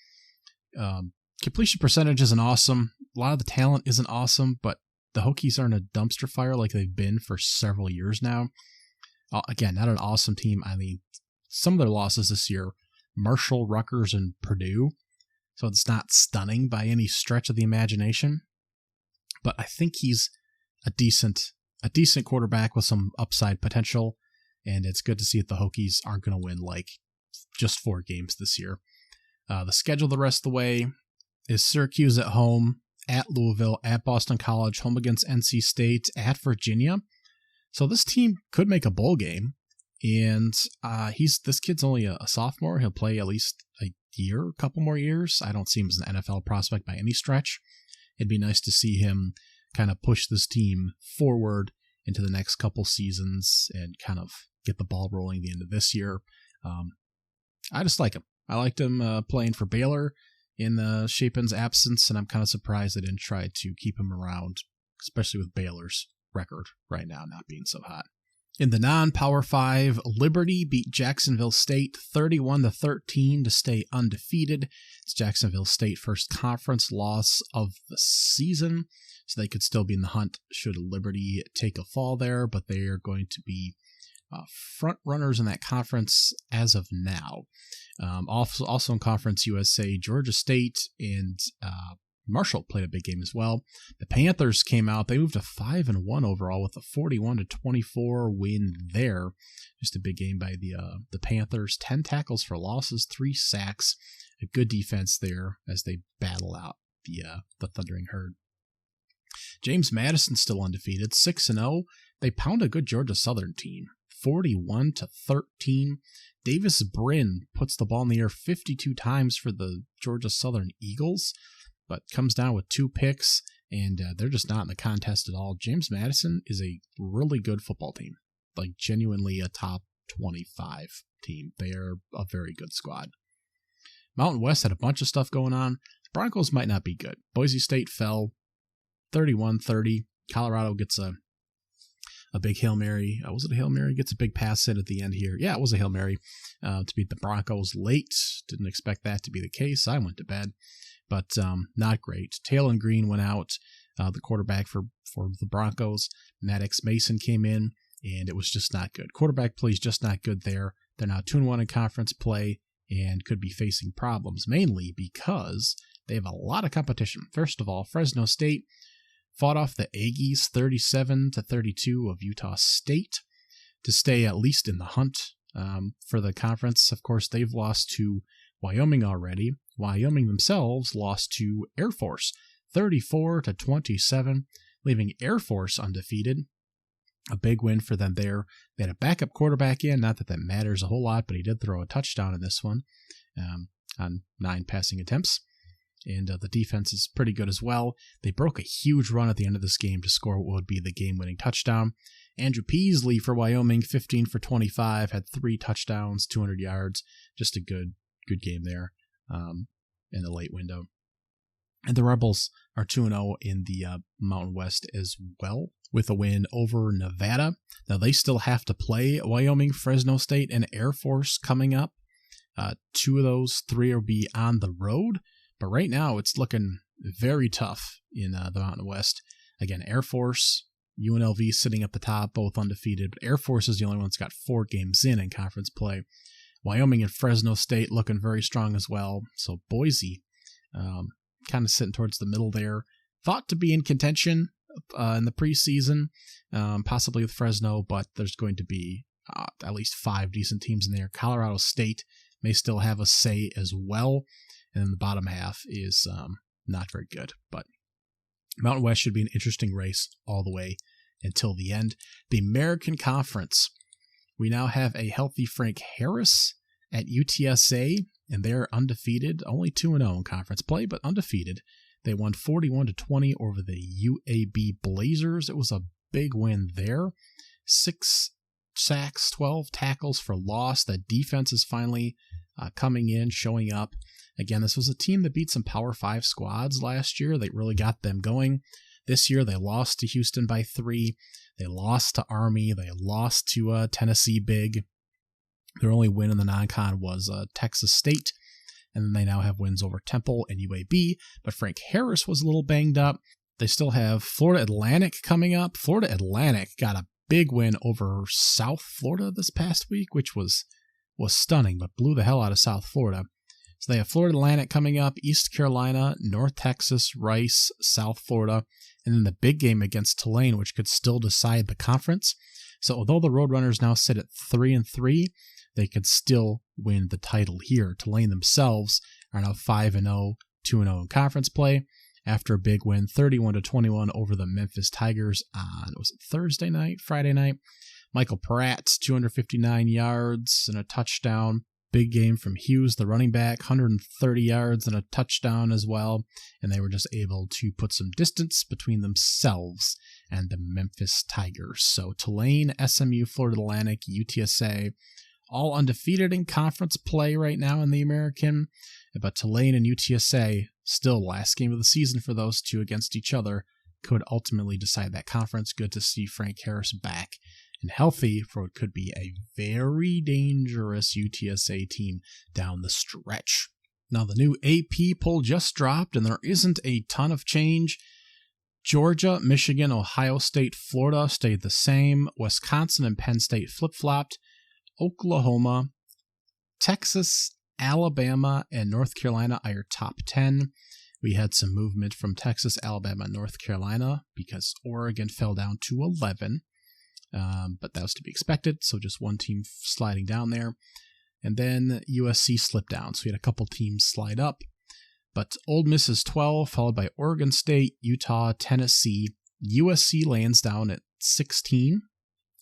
Completion percentage isn't awesome. A lot of the talent isn't awesome, but the Hokies aren't a dumpster fire like they've been for several years now. Again, not an awesome team. I mean, some of their losses this year, Marshall, Rutgers, and Purdue. So it's not stunning by any stretch of the imagination. But I think he's a decent quarterback with some upside potential. And it's good to see that the Hokies aren't going to win like just 4 games this year. The schedule the rest of the way is Syracuse at home, at Louisville, at Boston College, home against NC State, at Virginia. So this team could make a bowl game. And this kid's only a sophomore. He'll play at least a couple more years. I don't see him as an NFL prospect by any stretch. It'd be nice to see him kind of push this team forward into the next couple seasons and kind of get the ball rolling at the end of this year. I just like him. I liked him playing for Baylor in Chapin's absence, and I'm kind of surprised they didn't try to keep him around, especially with Baylor's record right now not being so hot. In the non-Power 5, Liberty beat Jacksonville State 31-13 to stay undefeated. It's Jacksonville State first conference loss of the season, so they could still be in the hunt should Liberty take a fall there, but they are going to be front runners in that conference as of now. Also in Conference USA, Georgia State and Marshall played a big game as well. The Panthers came out. They moved to 5-1 overall with a 41-24 win there. Just a big game by the Panthers. 10 tackles for losses, 3 sacks. A good defense there as they battle out the Thundering Herd. James Madison still undefeated, 6-0. They pound a good Georgia Southern team, 41-13. Davis Brin puts the ball in the air 52 times for the Georgia Southern Eagles, but comes down with 2 picks, and they're just not in the contest at all. James Madison is a really good football team, like genuinely a top 25 team. They are a very good squad. Mountain West had a bunch of stuff going on. The Broncos might not be good. Boise State fell 31-30. Colorado gets a big Hail Mary. Was it a Hail Mary? Gets a big pass in at the end here. Yeah, it was a Hail Mary to beat the Broncos late. Didn't expect that to be the case. I went to bed. But not great. Taylor Green went out, the quarterback for the Broncos. Maddox Mason came in, and it was just not good. Quarterback play is just not good there. They're now 2-1 in conference play and could be facing problems, mainly because they have a lot of competition. First of all, Fresno State fought off the Aggies 37-32 of Utah State to stay at least in the hunt for the conference. Of course, they've lost to Wyoming already. Wyoming themselves lost to Air Force 34-27, leaving Air Force undefeated. A big win for them there. They had a backup quarterback in, not that that matters a whole lot, but he did throw a touchdown in this one on 9 passing attempts. And the defense is pretty good as well. They broke a huge run at the end of this game to score what would be the game-winning touchdown. Andrew Peasley for Wyoming, 15 for 25, had 3 touchdowns, 200 yards. Just a good game there in the late window. And the Rebels are 2-0 in the Mountain West as well, with a win over Nevada. Now, they still have to play Wyoming, Fresno State, and Air Force coming up. 2 of those 3 will be on the road. But right now, it's looking very tough in the Mountain West. Again, Air Force, UNLV sitting at the top, both undefeated. But Air Force is the only one that's got 4 games in conference play. Wyoming and Fresno State looking very strong as well. So Boise, kind of sitting towards the middle there. Thought to be in contention in the preseason, possibly with Fresno, but there's going to be at least 5 decent teams in there. Colorado State may still have a say as well. And then the bottom half is not very good. But Mountain West should be an interesting race all the way until the end. The American Conference. We now have a healthy Frank Harris at UTSA, and they're undefeated, only 2-0 in conference play, but undefeated. They won 41-20 over the UAB Blazers. It was a big win there. 6 sacks, 12 tackles for loss. That defense is finally coming in, showing up. Again, this was a team that beat some Power 5 squads last year. They really got them going. This year, they lost to Houston by 3. They lost to Army. They lost to Tennessee big. Their only win in the non-con was Texas State. And then they now have wins over Temple and UAB. But Frank Harris was a little banged up. They still have Florida Atlantic coming up. Florida Atlantic got a big win over South Florida this past week, which was stunning, but blew the hell out of South Florida. So they have Florida Atlantic coming up, East Carolina, North Texas, Rice, South Florida, and then the big game against Tulane, which could still decide the conference. So although the Roadrunners now sit at 3-3, they could still win the title here. Tulane themselves are now 5-0, 2-0 in conference play after a big win, 31-21 over the Memphis Tigers on, was it Friday night? Michael Pratt, 259 yards and a touchdown. Big game from Hughes, the running back, 130 yards and a touchdown as well. And they were just able to put some distance between themselves and the Memphis Tigers. So Tulane, SMU, Florida Atlantic, UTSA, all undefeated in conference play right now in the American. But Tulane and UTSA, still last game of the season for those two against each other, could ultimately decide that conference. Good to see Frank Harris back and healthy for what could be a very dangerous UTSA team down the stretch. Now, the new AP poll just dropped, and there isn't a ton of change. Georgia, Michigan, Ohio State, Florida stayed the same. Wisconsin and Penn State flip-flopped. Oklahoma, Texas, Alabama, and North Carolina are your top 10. We had some movement from Texas, Alabama, and North Carolina because Oregon fell down to 11. But that was to be expected, so just one team sliding down there. And then USC slipped down, so we had a couple teams slide up. But Ole Miss is 12, followed by Oregon State, Utah, Tennessee. USC lands down at 16.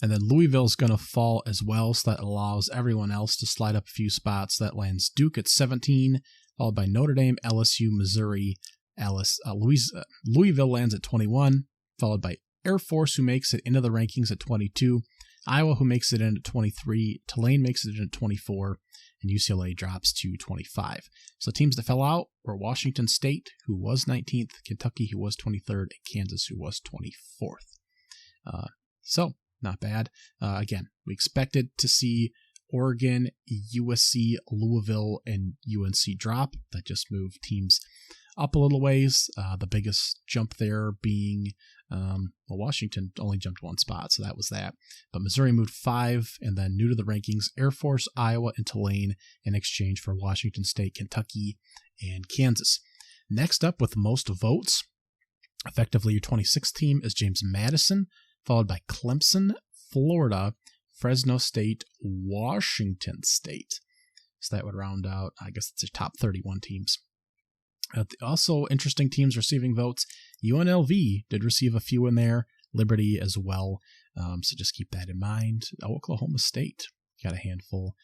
And then Louisville's going to fall as well, so that allows everyone else to slide up a few spots. That lands Duke at 17, followed by Notre Dame, LSU, Missouri. Louisville lands at 21, followed by Air Force, who makes it into the rankings at 22. Iowa, who makes it in at 23. Tulane makes it in at 24. And UCLA drops to 25. So teams that fell out were Washington State, who was 19th, Kentucky, who was 23rd, and Kansas, who was 24th. So not bad. Again, we expected to see Oregon, USC, Louisville, and UNC drop. That just moved teams up a little ways. The biggest jump there being, Washington only jumped one spot, so that was that. But Missouri moved 5, and then new to the rankings, Air Force, Iowa, and Tulane in exchange for Washington State, Kentucky, and Kansas. Next up with the most votes, effectively your 26th team, is James Madison, followed by Clemson, Florida, Fresno State, Washington State. So that would round out, I guess it's your top 31 teams. Also, interesting teams receiving votes. UNLV did receive a few in there. Liberty as well. So just keep that in mind. Oklahoma State got a handful,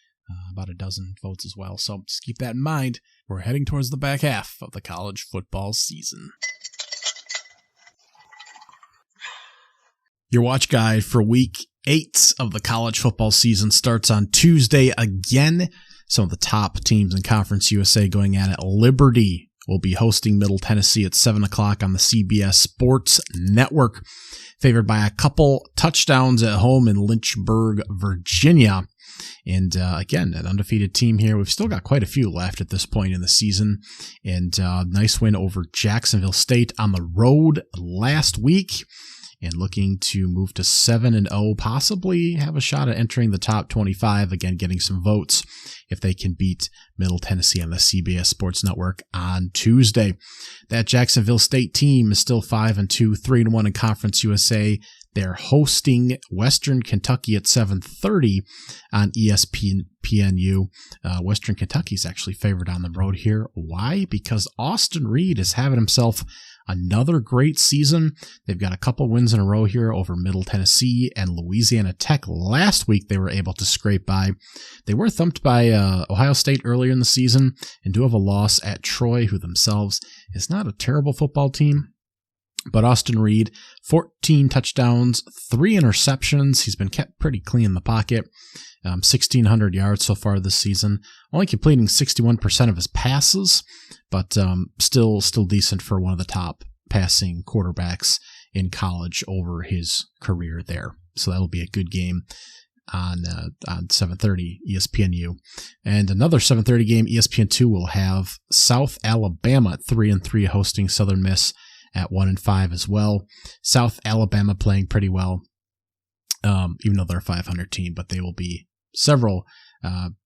about a dozen votes as well. So just keep that in mind. We're heading towards the back half of the college football season. Your watch guide for week 8 of the college football season starts on Tuesday again. Some of the top teams in Conference USA going at it. Liberty will be hosting Middle Tennessee at 7 o'clock on the CBS Sports Network. Favored by a couple touchdowns at home in Lynchburg, Virginia. And again, an undefeated team here. We've still got quite a few left at this point in the season. And nice win over Jacksonville State on the road last week. And looking to move to 7-0, possibly have a shot at entering the top 25, again getting some votes if they can beat Middle Tennessee on the CBS Sports Network on Tuesday. That Jacksonville State team is still 5-2, 3-1 in Conference USA. They're hosting Western Kentucky at 7:30 on ESPNU. Western Kentucky is actually favored on the road here. Why? Because Austin Reed is having himself another great season. They've got a couple wins in a row here over Middle Tennessee and Louisiana Tech. Last week, they were able to scrape by. They were thumped by Ohio State earlier in the season and do have a loss at Troy, who themselves is not a terrible football team. But Austin Reed, 14 touchdowns, 3 interceptions. He's been kept pretty clean in the pocket. 1,600 yards so far this season. Only completing 61% of his passes, but still decent for one of the top passing quarterbacks in college over his career there. So that'll be a good game on 7:30 ESPNU. And another 7:30 game, ESPN2 will have South Alabama at 3-3 hosting Southern Miss at 1-5 as well. South Alabama playing pretty well, even though they're a 500 team, but they will be several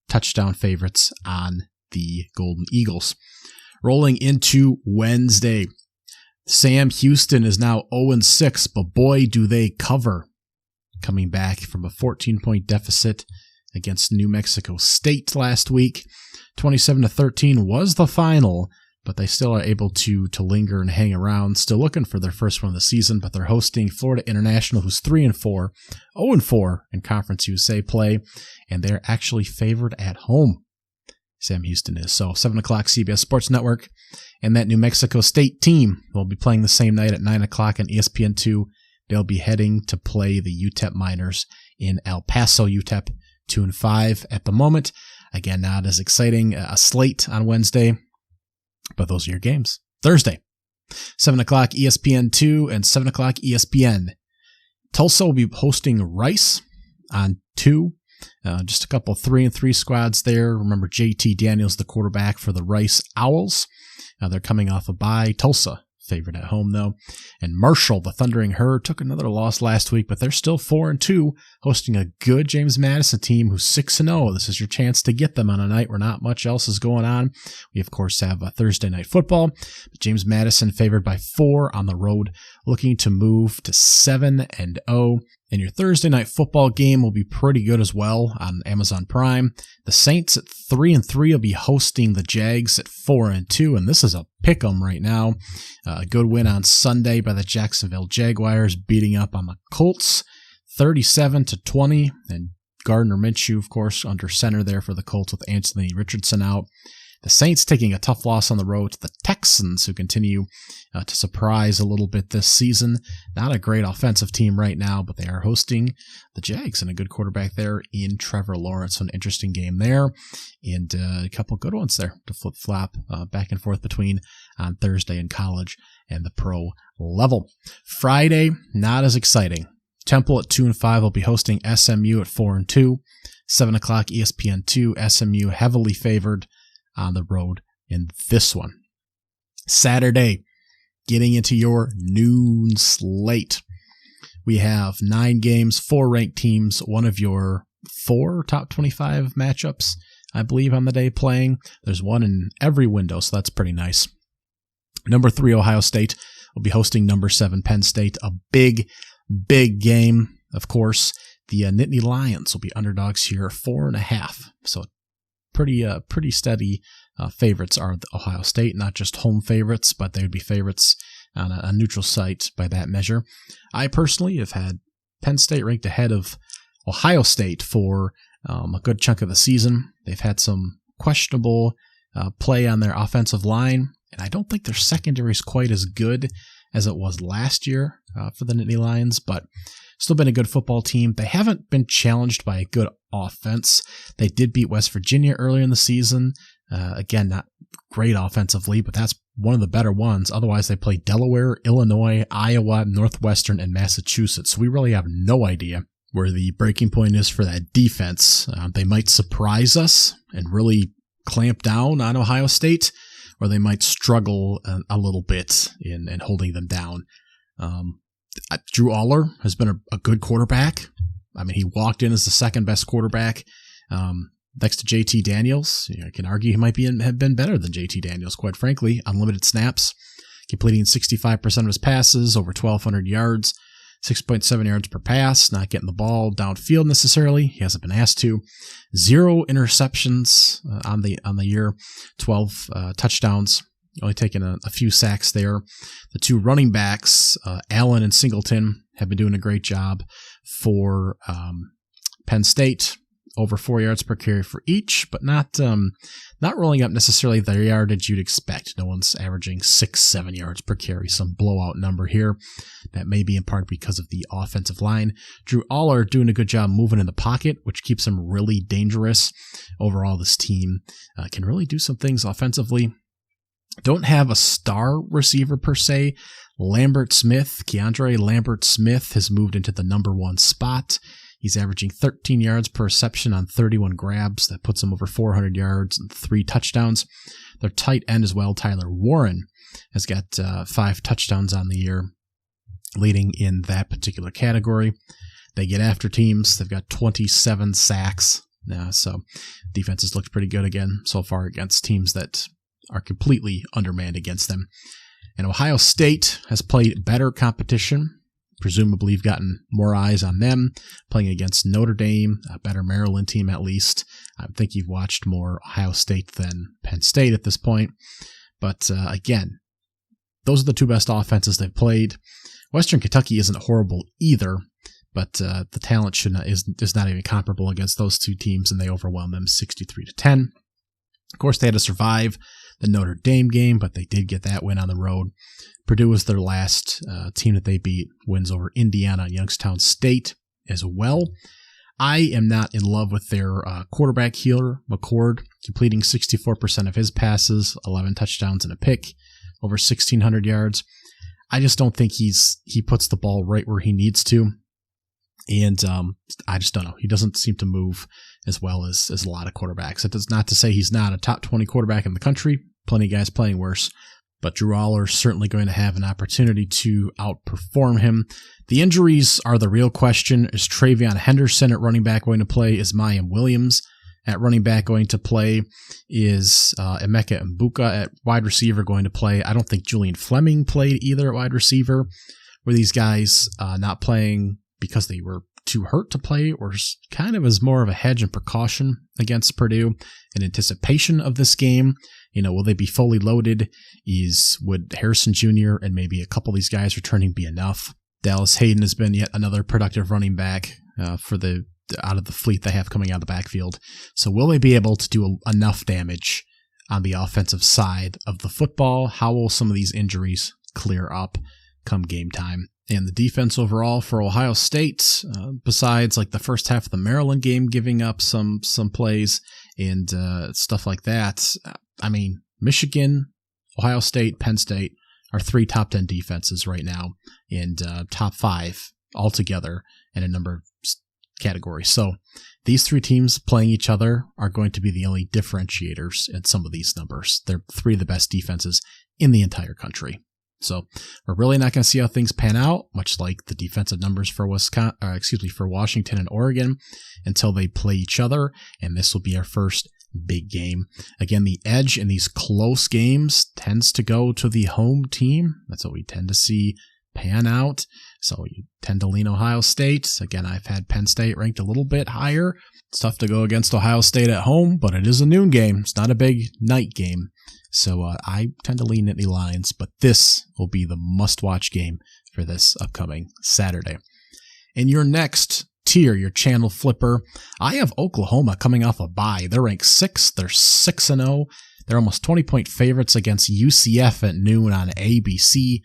touchdown favorites on the Golden Eagles. Rolling into Wednesday, Sam Houston is now 0-6, but boy, do they cover. Coming back from a 14-point deficit against New Mexico State last week. 27-13 was the final, but they still are able to linger and hang around. Still looking for their first one of the season, but they're hosting Florida International, who's 3-4, 0-4 in Conference USA play, and they're actually favored at home. Sam Houston is. So 7 o'clock CBS Sports Network, and that New Mexico State team will be playing the same night at 9 o'clock on ESPN2. They'll be heading to play the UTEP Miners in El Paso. UTEP 2-5 at the moment. Again, not as exciting a slate on Wednesday, but those are your games. Thursday, 7 o'clock ESPN2 and 7 o'clock ESPN. Tulsa will be hosting Rice on 2. Just a couple 3-3 squads there. Remember, JT Daniels, the quarterback for the Rice Owls. They're coming off a bye. Tulsa, favored at home, though. And Marshall, the Thundering Herd, took another loss last week, but they're still 4-2, hosting a good James Madison team who's 6-0. This is your chance to get them on a night where not much else is going on. We, of course, have a Thursday night football. But James Madison favored by 4 on the road, looking to move to 7-0. And your Thursday night football game will be pretty good as well on Amazon Prime. The Saints at 3-3 will be hosting the Jags at 4-2, and this is a pick'em right now. A good win on Sunday by the Jacksonville Jaguars, beating up on the Colts, 37-20, and Gardner Minshew, of course, under center there for the Colts with Anthony Richardson out. The Saints taking a tough loss on the road to the Texans, who continue to surprise a little bit this season. Not a great offensive team right now, but they are hosting the Jags and a good quarterback there in Trevor Lawrence. So an interesting game there, and a couple good ones there to flip-flop back and forth between on Thursday in college and the pro level. Friday, not as exciting. Temple at 2-5 will be hosting SMU at 4-2. 7 o'clock ESPN2, SMU heavily favored on the road in this one. Saturday, getting into your noon slate. We have 9 games, 4 ranked teams, one of your 4 top 25 matchups, I believe, on the day playing. There's one in every window, so that's pretty nice. Number 3, Ohio State will be hosting number 7, Penn State. A big game, of course. The Nittany Lions will be underdogs here, 4.5. So pretty steady favorites are the Ohio State, not just home favorites, but they would be favorites on a neutral site by that measure. I personally have had Penn State ranked ahead of Ohio State for a good chunk of the season. They've had some questionable play on their offensive line, and I don't think their secondary is quite as good as it was last year for the Nittany Lions, but still been a good football team. They haven't been challenged by a good offense. They did beat West Virginia earlier in the season. Again, not great offensively, but that's one of the better ones. Otherwise, they play Delaware, Illinois, Iowa, Northwestern, and Massachusetts. So we really have no idea where the breaking point is for that defense. They might surprise us and really clamp down on Ohio State, or they might struggle a little bit in holding them down. Drew Aller has been a good quarterback. I mean, he walked in as the second best quarterback next to JT Daniels. I can argue he might have been better than JT Daniels, quite frankly. Unlimited snaps, completing 65% of his passes, over 1,200 yards, 6.7 yards per pass, not getting the ball downfield necessarily. He hasn't been asked to. 0 interceptions on the year, 12 touchdowns. only taking a few sacks there. The two running backs, Allen and Singleton, have been doing a great job for Penn State. Over 4 yards per carry for each, but not rolling up necessarily the yardage you'd expect. No one's averaging 6-7 yards per carry, some blowout number here. That may be in part because of the offensive line. Drew Aller doing a good job moving in the pocket, which keeps him really dangerous. Overall, this team can really do some things offensively. Don't have a star receiver per se. Keandre Lambert Smith has moved into the number 1 spot. He's averaging 13 yards per reception on 31 grabs. That puts him over 400 yards and 3 touchdowns. Their tight end as well, Tyler Warren, has got 5 touchdowns on the year, leading in that particular category. They get after teams. They've got 27 sacks. So defense has looked pretty good again so far against teams that are completely undermanned against them. And Ohio State has played better competition. Presumably you've gotten more eyes on them playing against Notre Dame, a better Maryland team at least. I think you've watched more Ohio State than Penn State at this point. But again, those are the 2 best offenses they've played. Western Kentucky isn't horrible either, but the talent is not even comparable against those 2 teams, and they overwhelm them 63-10. Of course, they had to survive the Notre Dame game, but they did get that win on the road. Purdue was their last team that they beat, wins over Indiana and Youngstown State as well. I am not in love with their quarterback here, McCord, completing 64% of his passes, 11 touchdowns and a pick, over 1,600 yards. I just don't think he puts the ball right where he needs to. And I just don't know. He doesn't seem to move as well as a lot of quarterbacks. It does not to say he's not a top 20 quarterback in the country. Plenty of guys playing worse. But Drew Aller is certainly going to have an opportunity to outperform him. The injuries are the real question. Is Travion Henderson at running back going to play? Is Mayim Williams at running back going to play? Is Emeka Mbuka at wide receiver going to play? I don't think Julian Fleming played either at wide receiver. Were these guys not playing because they were too hurt to play, or kind of as more of a hedge and precaution against Purdue in anticipation of this game? Will they be fully loaded? Would Harrison Jr. and maybe a couple of these guys returning be enough? Dallas Hayden has been yet another productive running back for out of the fleet they have coming out of the backfield. So will they be able to do enough damage on the offensive side of the football? How will some of these injuries clear up come game time? And the defense overall for Ohio State, besides like the first half of the Maryland game giving up some plays and stuff like that, I mean, Michigan, Ohio State, Penn State are 3 top 10 defenses right now, and top 5 altogether in a number of categories. So these 3 teams playing each other are going to be the only differentiators in some of these numbers. They're 3 of the best defenses in the entire country. So we're really not going to see how things pan out, much like the defensive numbers for Washington and Oregon, until they play each other. And this will be our first big game. Again, the edge in these close games tends to go to the home team. That's what we tend to see pan out. So you tend to lean Ohio State. Again, I've had Penn State ranked a little bit higher. It's tough to go against Ohio State at home, but it is a noon game. It's not a big night game. So I tend to lean Nittany Lions, but this will be the must-watch game for this upcoming Saturday. In your next tier, your channel flipper, I have Oklahoma coming off a bye. They're ranked 6th. They're 6-0. They're almost 20-point favorites against UCF at noon on ABC.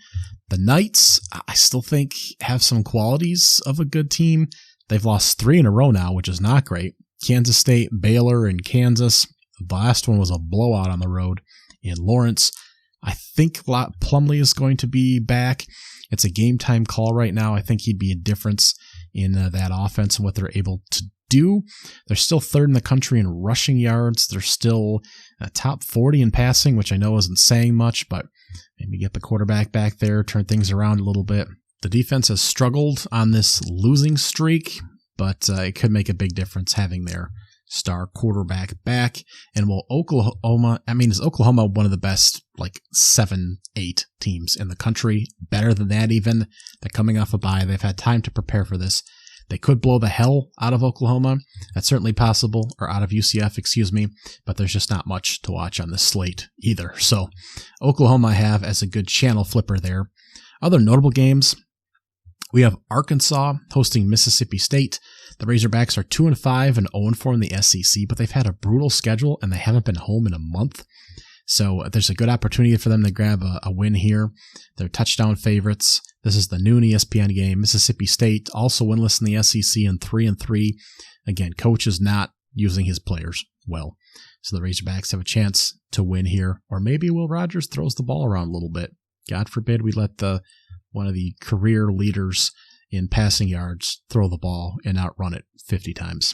The Knights, I still think, have some qualities of a good team. They've lost 3 in a row now, which is not great. Kansas State, Baylor, and Kansas. The last one was a blowout on the road in Lawrence. I think Plumlee is going to be back. It's a game time call right now. I think he'd be a difference in that offense and what they're able to do. They're still 3rd in the country in rushing yards. They're still top 40 in passing, which I know isn't saying much, but maybe get the quarterback back there, turn things around a little bit. The defense has struggled on this losing streak, but it could make a big difference having their star quarterback back. And is Oklahoma one of the best 7-8 teams in the country? Better than that even. They're coming off a bye. They've had time to prepare for this. They could blow the hell out of Oklahoma. That's certainly possible, or out of UCF, excuse me, but there's just not much to watch on this slate either. So Oklahoma I have as a good channel flipper there. Other notable games, we have Arkansas hosting Mississippi State. The Razorbacks are 2-5 and 0-4 in the SEC, but they've had a brutal schedule and they haven't been home in a month. So there's a good opportunity for them to grab a win here. They're touchdown favorites. This is the noon ESPN game. Mississippi State also winless in the SEC and 3-3. Again, coach is not using his players well. So the Razorbacks have a chance to win here. Or maybe Will Rogers throws the ball around a little bit. God forbid we let one of the career leaders in passing yards throw the ball and outrun it 50 times.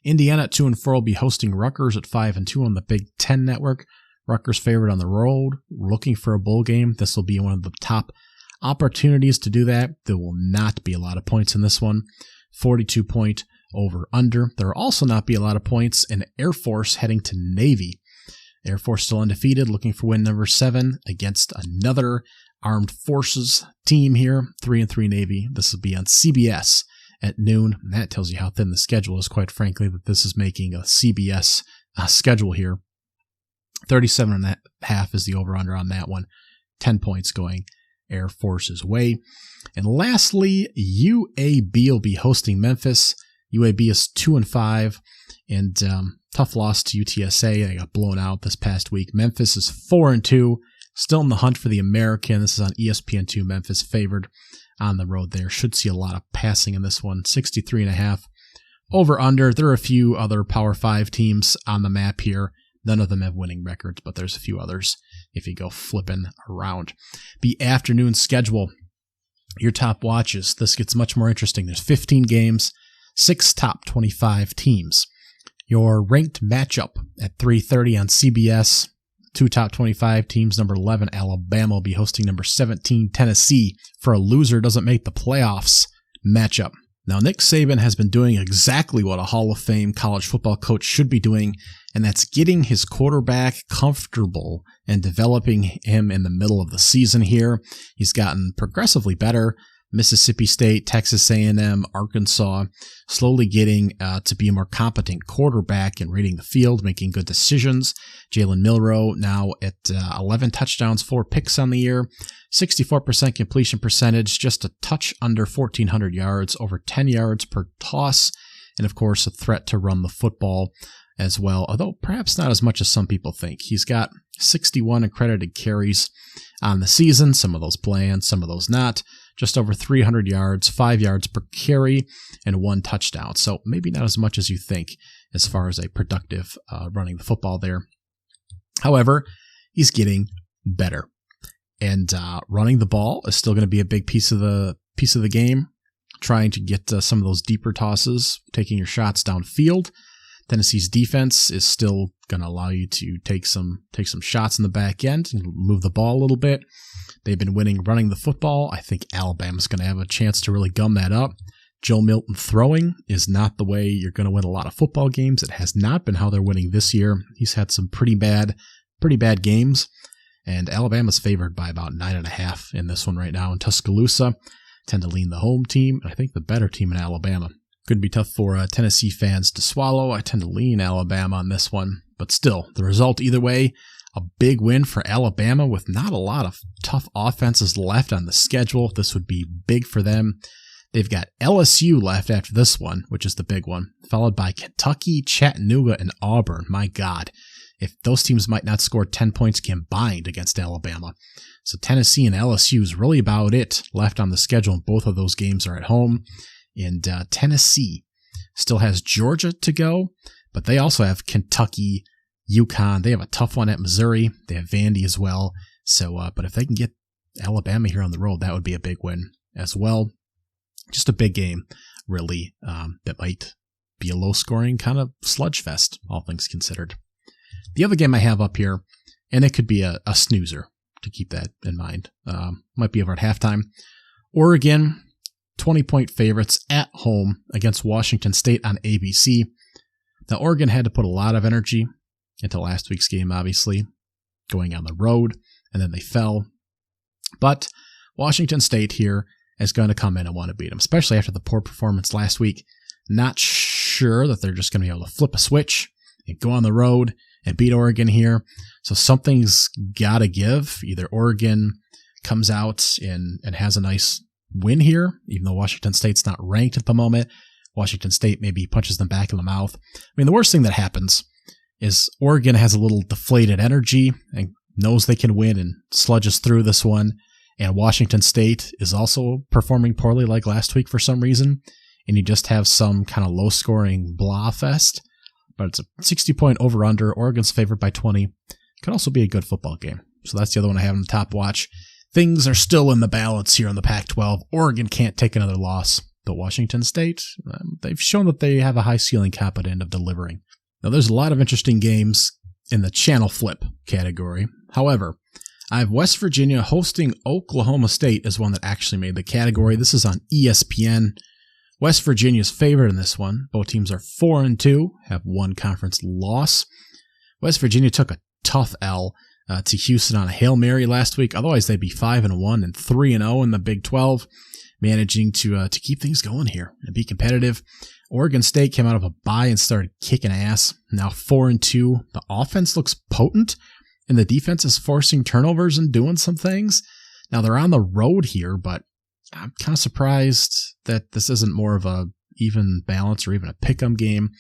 Indiana at 2-4 will be hosting Rutgers at 5-2 on the Big Ten Network. Rutgers favored on the road, looking for a bowl game. This will be one of the top opportunities to do that. There will not be a lot of points in this one. 42-point over-under. There will also not be a lot of points in Air Force heading to Navy. Air Force still undefeated, looking for win number 7 against another Armed Forces team here. 3-3 Navy. This will be on CBS at noon. And that tells you how thin the schedule is, quite frankly, that this is making a CBS schedule here. 37.5 is the over-under on that one. 10 points going Air Force's way. And lastly, UAB will be hosting Memphis. UAB is 2-5 and tough loss to UTSA. They got blown out this past week. Memphis is 4-2, still in the hunt for the American. This is on ESPN2. Memphis favored on the road there. Should see a lot of passing in this one. 63.5 over under. There are a few other Power 5 teams on the map here. None of them have winning records, but there's a few others if you go flipping around. The afternoon schedule, your top watches. This gets much more interesting. There's 15 games, 6 top 25 teams. Your ranked matchup at 3:30 on CBS. 2 top 25 teams. Number 11, Alabama, will be hosting number 17, Tennessee, for a loser doesn't make the playoffs matchup. Now, Nick Saban has been doing exactly what a Hall of Fame college football coach should be doing, and that's getting his quarterback comfortable and developing him in the middle of the season here. He's gotten progressively better. Mississippi State, Texas A&M, Arkansas, slowly getting to be a more competent quarterback and reading the field, making good decisions. Jalen Milroe now at 11 touchdowns, 4 picks on the year, 64% completion percentage, just a touch under 1,400 yards, over 10 yards per toss, and of course a threat to run the football as well, although perhaps not as much as some people think. He's got 61 accredited carries on the season, some of those planned, some of those not. Just over 300 yards, 5 yards per carry, and 1 touchdown. So maybe not as much as you think as far as a productive running the football there. However, he's getting better. And running the ball is still going to be a big piece of the game. Trying to get some of those deeper tosses, taking your shots downfield. Tennessee's defense is still going to allow you to take some shots in the back end and move the ball a little bit. They've been winning running the football. I think Alabama's going to have a chance to really gum that up. Joe Milton throwing is not the way you're going to win a lot of football games. It has not been how they're winning this year. He's had some pretty bad games, and Alabama's favored by about 9.5 in this one right now. In Tuscaloosa, tend to lean the home team, and I think the better team in Alabama. Could be tough for Tennessee fans to swallow. I tend to lean Alabama on this one, but still, the result either way, a big win for Alabama with not a lot of tough offenses left on the schedule. This would be big for them. They've got LSU left after this one, which is the big one, followed by Kentucky, Chattanooga, and Auburn. My God, if those teams might not score 10 points combined against Alabama. So Tennessee and LSU is really about it left on the schedule, and both of those games are at home. And Tennessee still has Georgia to go, but they also have Kentucky, UConn. They have a tough one at Missouri. They have Vandy as well. So, but if they can get Alabama here on the road, that would be a big win as well. Just a big game, really, that might be a low-scoring kind of sludge fest, all things considered. The other game I have up here, and it could be a snoozer, to keep that in mind. Might be over at halftime. Oregon, 20-point favorites at home against Washington State on ABC. Now, Oregon had to put a lot of energy into last week's game, obviously, going on the road, and then they fell. But Washington State here is going to come in and want to beat them, especially after the poor performance last week. Not sure that they're just going to be able to flip a switch and go on the road and beat Oregon here. So something's got to give. Either Oregon comes out and has a nice win here, even though Washington State's not ranked at the moment. Washington State maybe punches them back in the mouth. I mean, the worst thing that happens is Oregon has a little deflated energy and knows they can win and sludges through this one. And Washington State is also performing poorly like last week for some reason. And you just have some kind of low-scoring blah fest. But it's a 60-point over-under. Oregon's favored by 20. Could also be a good football game. So that's the other one I have on the top watch. Things are still in the balance here in the Pac-12. Oregon can't take another loss. But Washington State, they've shown that they have a high ceiling competent of delivering. Now, there's a lot of interesting games in the channel flip category. However, I have West Virginia hosting Oklahoma State as one that actually made the category. This is on ESPN. West Virginia's favored in this one. Both teams are 4-2, have one conference loss. West Virginia took a tough L to Houston on a Hail Mary last week. Otherwise, they'd be 5-1 and 3-0 in the Big 12, managing to keep things going here and be competitive. Oregon State came out of a bye and started kicking ass. Now 4-2. The offense looks potent, and the defense is forcing turnovers and doing some things. Now they're on the road here, but I'm kind of surprised that this isn't more of a even balance or even a pick'em game.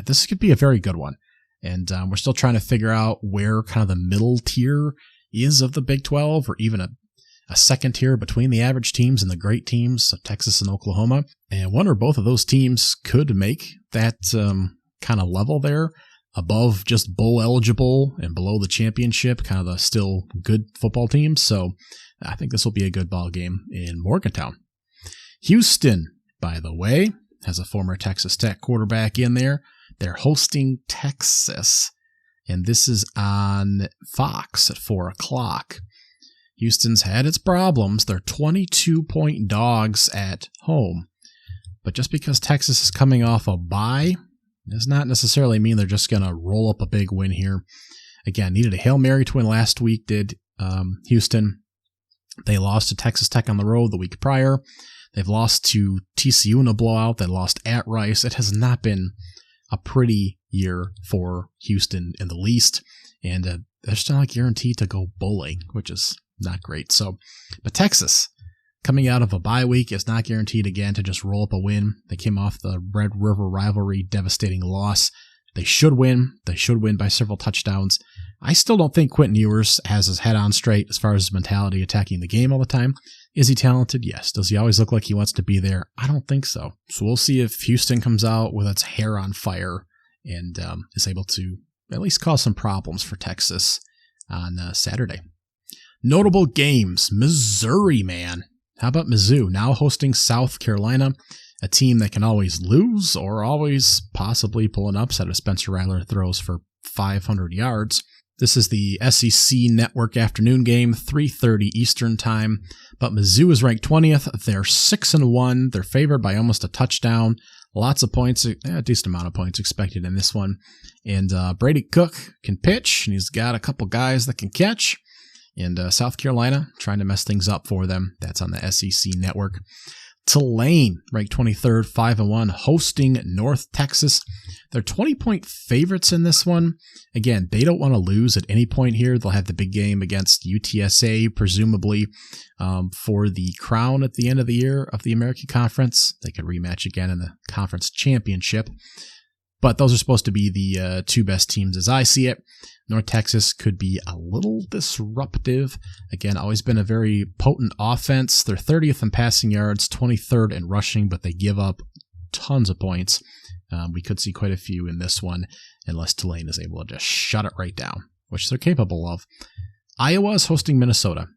This could be a very good one. And we're still trying to figure out where kind of the middle tier is of the Big 12, or even a second tier between the average teams and the great teams of Texas and Oklahoma. And one or both of those teams could make that kind of level there, above just bowl eligible and below the championship, kind of the still good football teams. So I think this will be a good ball game in Morgantown. Houston, by the way, has a former Texas Tech quarterback in there. They're hosting Texas, and this is on Fox at 4 o'clock. Houston's had its problems. They're 22-point dogs at home. But just because Texas is coming off a bye does not necessarily mean they're just going to roll up a big win here. Again, needed a Hail Mary to win last week, did Houston. They lost to Texas Tech on the road the week prior. They've lost to TCU in a blowout. They lost at Rice. It has not been a pretty year for Houston in the least. And they're still not guaranteed to go bowling, which is not great. So, but Texas, coming out of a bye week, is not guaranteed again to just roll up a win. They came off the Red River rivalry devastating loss. They should win. They should win by several touchdowns. I still don't think Quentin Ewers has his head on straight as far as his mentality attacking the game all the time. Is he talented? Yes. Does he always look like he wants to be there? I don't think so. So we'll see if Houston comes out with its hair on fire and is able to at least cause some problems for Texas on Saturday. Notable games. Missouri, man. How about Mizzou? Now hosting South Carolina, a team that can always lose or always possibly pull an upset if Spencer Rattler throws for 500 yards. This is the SEC Network afternoon game, 3:30 Eastern time. But Mizzou is ranked 20th. They're 6-1. They're favored by almost a touchdown. Lots of points, a decent amount of points expected in this one. And Brady Cook can pitch, and he's got a couple guys that can catch. And South Carolina trying to mess things up for them. That's on the SEC Network. Tulane, ranked 23rd, 5-1, hosting North Texas. They're 20-point favorites in this one. Again, they don't want to lose at any point here. They'll have the big game against UTSA, presumably, for the crown at the end of the year of the American Conference. They could rematch again in the conference championship. But those are supposed to be the two best teams as I see it. North Texas could be a little disruptive. Again, always been a very potent offense. They're 30th in passing yards, 23rd in rushing, but they give up tons of points. We could see quite a few in this one unless Tulane is able to just shut it right down, which they're capable of. Iowa is hosting Minnesota.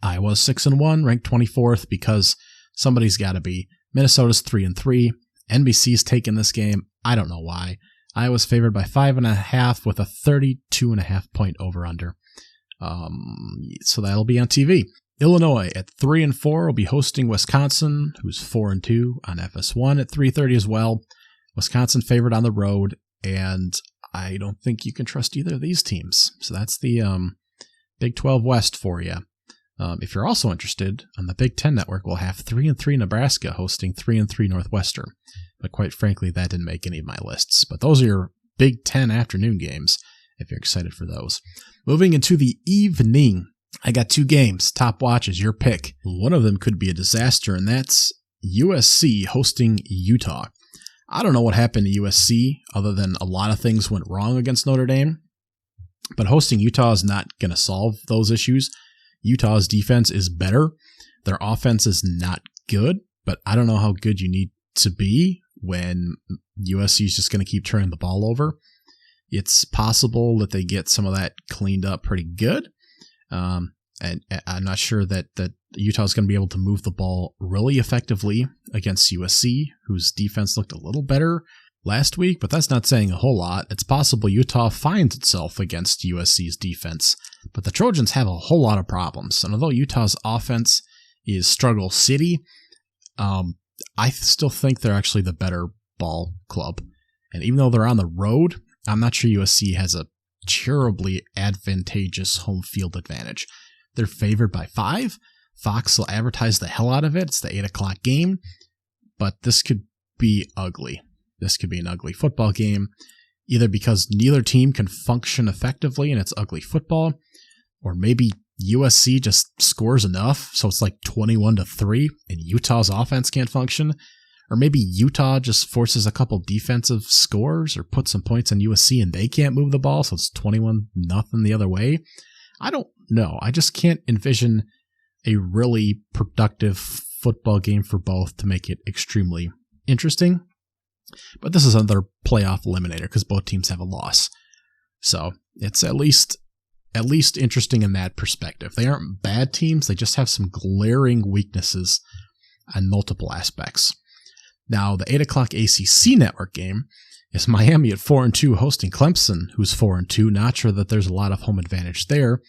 Iowa's 6-1, ranked 24th because somebody's got to be. Minnesota's 3-3. NBC's taking this game. I don't know why. Iowa's favored by 5.5 with a 32.5 point over-under. So that'll be on TV. Illinois at 3-4 will be hosting Wisconsin, who's 4-2 on FS1 at 3:30 as well. Wisconsin favored on the road, and I don't think you can trust either of these teams. So that's the Big 12 West for you. If you're also interested, on the Big Ten Network, we'll have 3-3 Nebraska hosting 3-3 Northwestern. But quite frankly, that didn't make any of my lists. But those are your Big Ten afternoon games, if you're excited for those. Moving into the evening, I got 2 games. Top watch is your pick. One of them could be a disaster, and that's USC hosting Utah. I don't know what happened to USC, other than a lot of things went wrong against Notre Dame. But hosting Utah is not going to solve those issues. Utah's defense is better. Their offense is not good, but I don't know how good you need to be when USC is just going to keep turning the ball over. It's possible that they get some of that cleaned up pretty good. And I'm not sure that Utah is going to be able to move the ball really effectively against USC, whose defense looked a little better last week, but that's not saying a whole lot. It's possible Utah finds itself against USC's defense, but the Trojans have a whole lot of problems. And although Utah's offense is struggle city, I still think they're actually the better ball club. And even though they're on the road, I'm not sure USC has a terribly advantageous home field advantage. They're favored by 5. Fox will advertise the hell out of it. It's the 8 o'clock game, but this could be ugly. This could be an ugly football game, either because neither team can function effectively and it's ugly football, or maybe USC just scores enough so it's like 21-3 and Utah's offense can't function, or maybe Utah just forces a couple defensive scores or puts some points on USC and they can't move the ball so it's 21-0 the other way. I don't know. I just can't envision a really productive football game for both to make it extremely interesting. But this is another playoff eliminator because both teams have a loss. So it's at least interesting in that perspective. They aren't bad teams. They just have some glaring weaknesses on multiple aspects. Now, the 8 o'clock ACC network game is Miami at 4-2 hosting Clemson, who's 4-2. Not sure that there's a lot of home advantage there,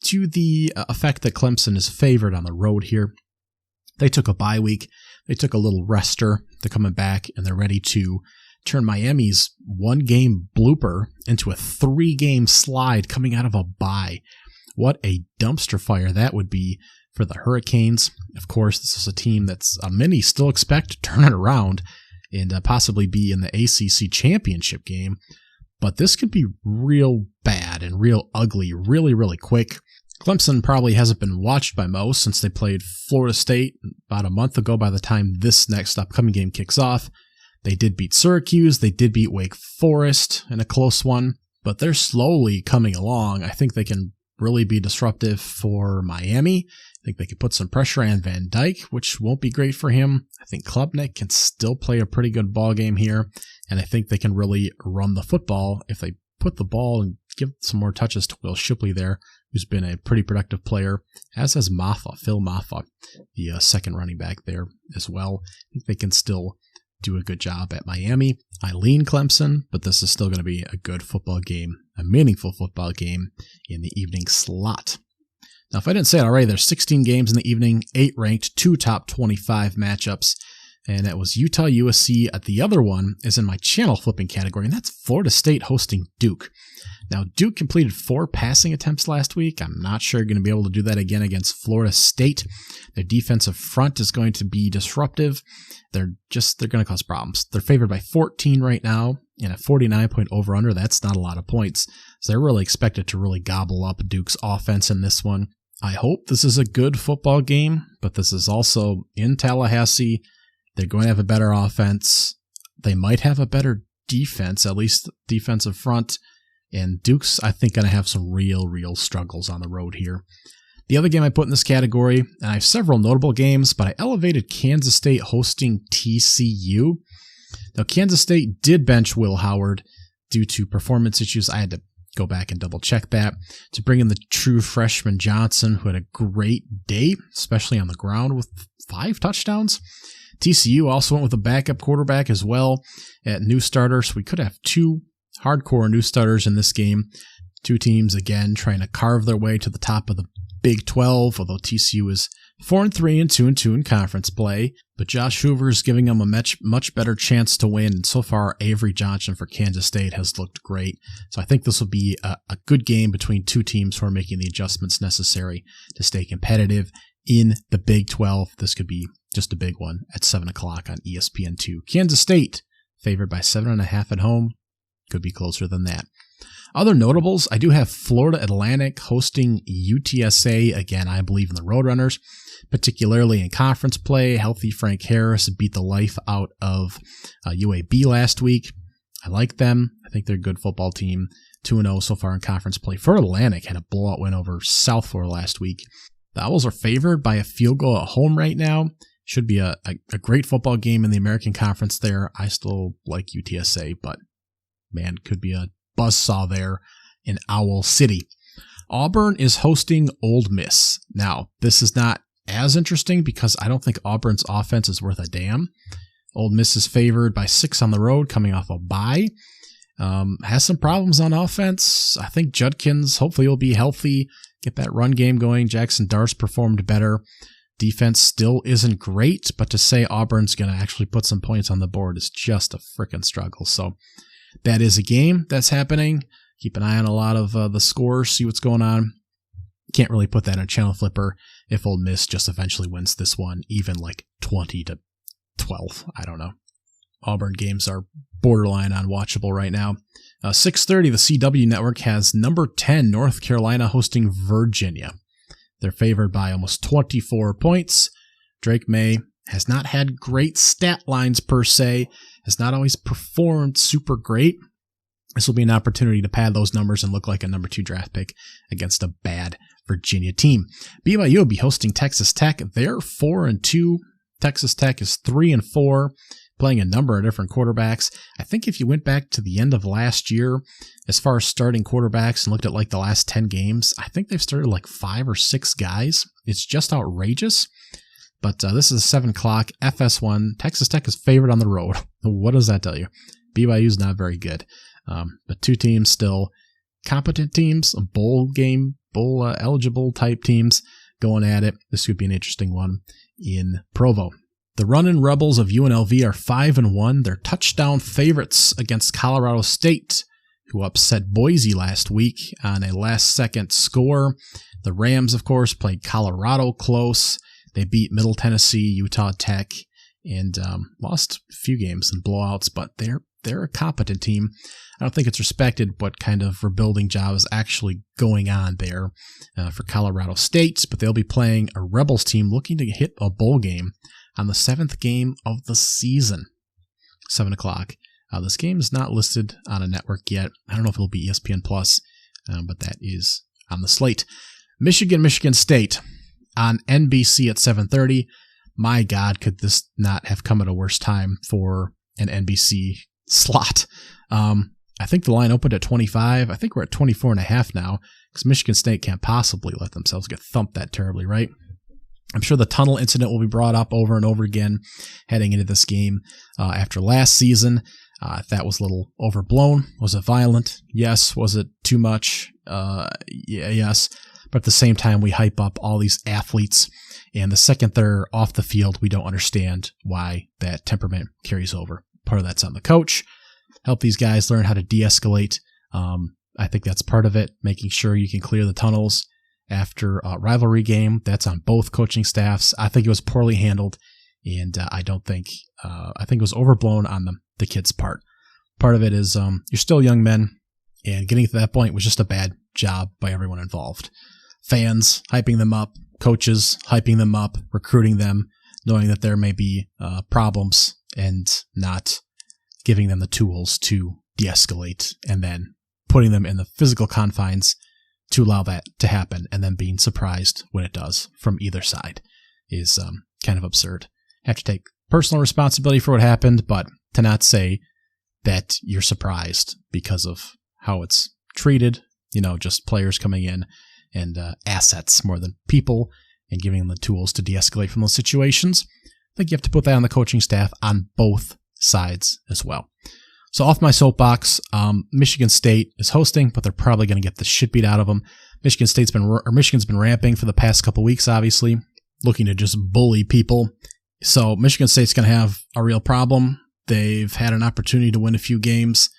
to the effect that Clemson is favored on the road here. They took a bye week. They took a little rester. They're coming back, and they're ready to turn Miami's 1-game blooper into a 3-game slide coming out of a bye. What a dumpster fire that would be for the Hurricanes. Of course, this is a team that's many still expect to turn it around and possibly be in the ACC championship game. But this could be real bad and real ugly really, really quick. Clemson probably hasn't been watched by most since they played Florida State about a month ago by the time this next upcoming game kicks off. They did beat Syracuse. They did beat Wake Forest in a close one, but they're slowly coming along. I think they can really be disruptive for Miami. I think they could put some pressure on Van Dyke, which won't be great for him. I think Klubnik can still play a pretty good ball game here, and I think they can really run the football if they put the ball and give some more touches to Will Shipley there, who's been a pretty productive player, as has Phil Maffa, the second running back there as well. I think they can still do a good job at Miami. I lean Clemson, but this is still going to be a good football game, a meaningful football game in the evening slot. Now, if I didn't say it already, there's 16 games in the evening, 8 ranked, 2 top 25 matchups, and that was Utah USC. The other one is in my channel flipping category, and that's Florida State hosting Duke. Now, Duke completed 4 passing attempts last week. I'm not sure you're going to be able to do that again against Florida State. Their defensive front is going to be disruptive. They're going to cause problems. They're favored by 14 right now, and a 49-point over-under. That's not a lot of points. So they're really expected to really gobble up Duke's offense in this one. I hope this is a good football game, but this is also in Tallahassee. They're going to have a better offense. They might have a better defense, at least defensive front. And Duke's, I think, going to have some real struggles on the road here. The other game I put in this category, and I have several notable games, but I elevated Kansas State hosting TCU. Now, Kansas State did bench Will Howard due to performance issues. I had to go back and double check that to bring in the true freshman Johnson, who had a great day, especially on the ground with 5 touchdowns. TCU also went with a backup quarterback as well at new starter, so we could have 2 hardcore new starters in this game. 2 teams, again, trying to carve their way to the top of the Big 12, although TCU is 4-3 and 2-2 in conference play, but Josh Hoover is giving them a much better chance to win. And so far, Avery Johnson for Kansas State has looked great. So I think this will be a good game between two teams who are making the adjustments necessary to stay competitive in the Big 12. This could be just a big one at 7 o'clock on ESPN2. Kansas State favored by 7.5 at home. Could be closer than that. Other notables, I do have Florida Atlantic hosting UTSA. Again, I believe in the Roadrunners, particularly in conference play. Healthy Frank Harris beat the life out of UAB last week. I like them. I think they're a good football team. 2-0 so far in conference play. Florida Atlantic had a blowout win over South Florida last week. The Owls are favored by a field goal at home right now. Should be a great football game in the American Conference there. I still like UTSA, but man, could be a buzzsaw there in Owl City. Auburn is hosting Ole Miss. Now, this is not as interesting because I don't think Auburn's offense is worth a damn. Ole Miss is favored by 6 on the road coming off a bye. Has some problems on offense. I think Judkins hopefully will be healthy, get that run game going. Jackson Darce performed better. Defense still isn't great, but to say Auburn's going to actually put some points on the board is just a freaking struggle. So that is a game that's happening. Keep an eye on a lot of the scores, see what's going on. Can't really put that in a channel flipper if Ole Miss just eventually wins this one, even like 20-12. I don't know. Auburn games are borderline unwatchable right now. 6:30, the CW network has number 10 North Carolina hosting Virginia. They're favored by almost 24 points. Drake May has not had great stat lines per se, has not always performed super great. This will be an opportunity to pad those numbers and look like a number 2 draft pick against a bad Virginia team. BYU will be hosting Texas Tech. They're 4-2. Texas Tech is 3-4, playing a number of different quarterbacks. I think if you went back to the end of last year, as far as starting quarterbacks and looked at like the last 10 games, I think they've started like 5 or 6 guys. It's just outrageous. But this is a 7 o'clock FS1. Texas Tech is favored on the road. What does that tell you? BYU's not very good. But two teams still competent teams, bowl eligible type teams going at it. This could be an interesting one in Provo. The Runnin' Rebels of UNLV are 5-1. They're touchdown favorites against Colorado State, who upset Boise last week on a last-second score. The Rams, of course, played Colorado close. They beat Middle Tennessee, Utah Tech, and lost a few games in blowouts, but they're a competent team. I don't think it's respected what kind of rebuilding job is actually going on there for Colorado State, but they'll be playing a Rebels team looking to hit a bowl game on the 7th game of the season, 7 o'clock. This game is not listed on a network yet. I don't know if it'll be ESPN+, but that is on the slate. Michigan State on NBC at 7:30. My God, could this not have come at a worse time for an NBC slot? I think the line opened at 25. I think we're at 24.5 now because Michigan State can't possibly let themselves get thumped that terribly, right? I'm sure the tunnel incident will be brought up over and over again heading into this game after last season. That was a little overblown. Was it violent? Yes. Was it too much? Yes. But at the same time, we hype up all these athletes, and the second they're off the field, we don't understand why that temperament carries over. Part of that's on the coach. Help these guys learn how to de-escalate. I think that's part of it, making sure you can clear the tunnels after a rivalry game. That's on both coaching staffs. I think it was poorly handled, and I think it was overblown on the kids' part. Part of it is you're still young men, and getting to that point was just a bad job by everyone involved. Fans hyping them up, coaches hyping them up, recruiting them, knowing that there may be problems and not giving them the tools to de-escalate, and then putting them in the physical confines to allow that to happen, and then being surprised when it does from either side is kind of absurd. Have to take personal responsibility for what happened, but to not say that you're surprised because of how it's treated, just players coming in and assets more than people, and giving them the tools to de-escalate from those situations. I think you have to put that on the coaching staff on both sides as well. So off my soapbox, Michigan State is hosting, but they're probably going to get the shit beat out of them. Michigan's been ramping for the past couple weeks, obviously. looking to just bully people. So Michigan State's going to have a real problem. They've had an opportunity to win a few games.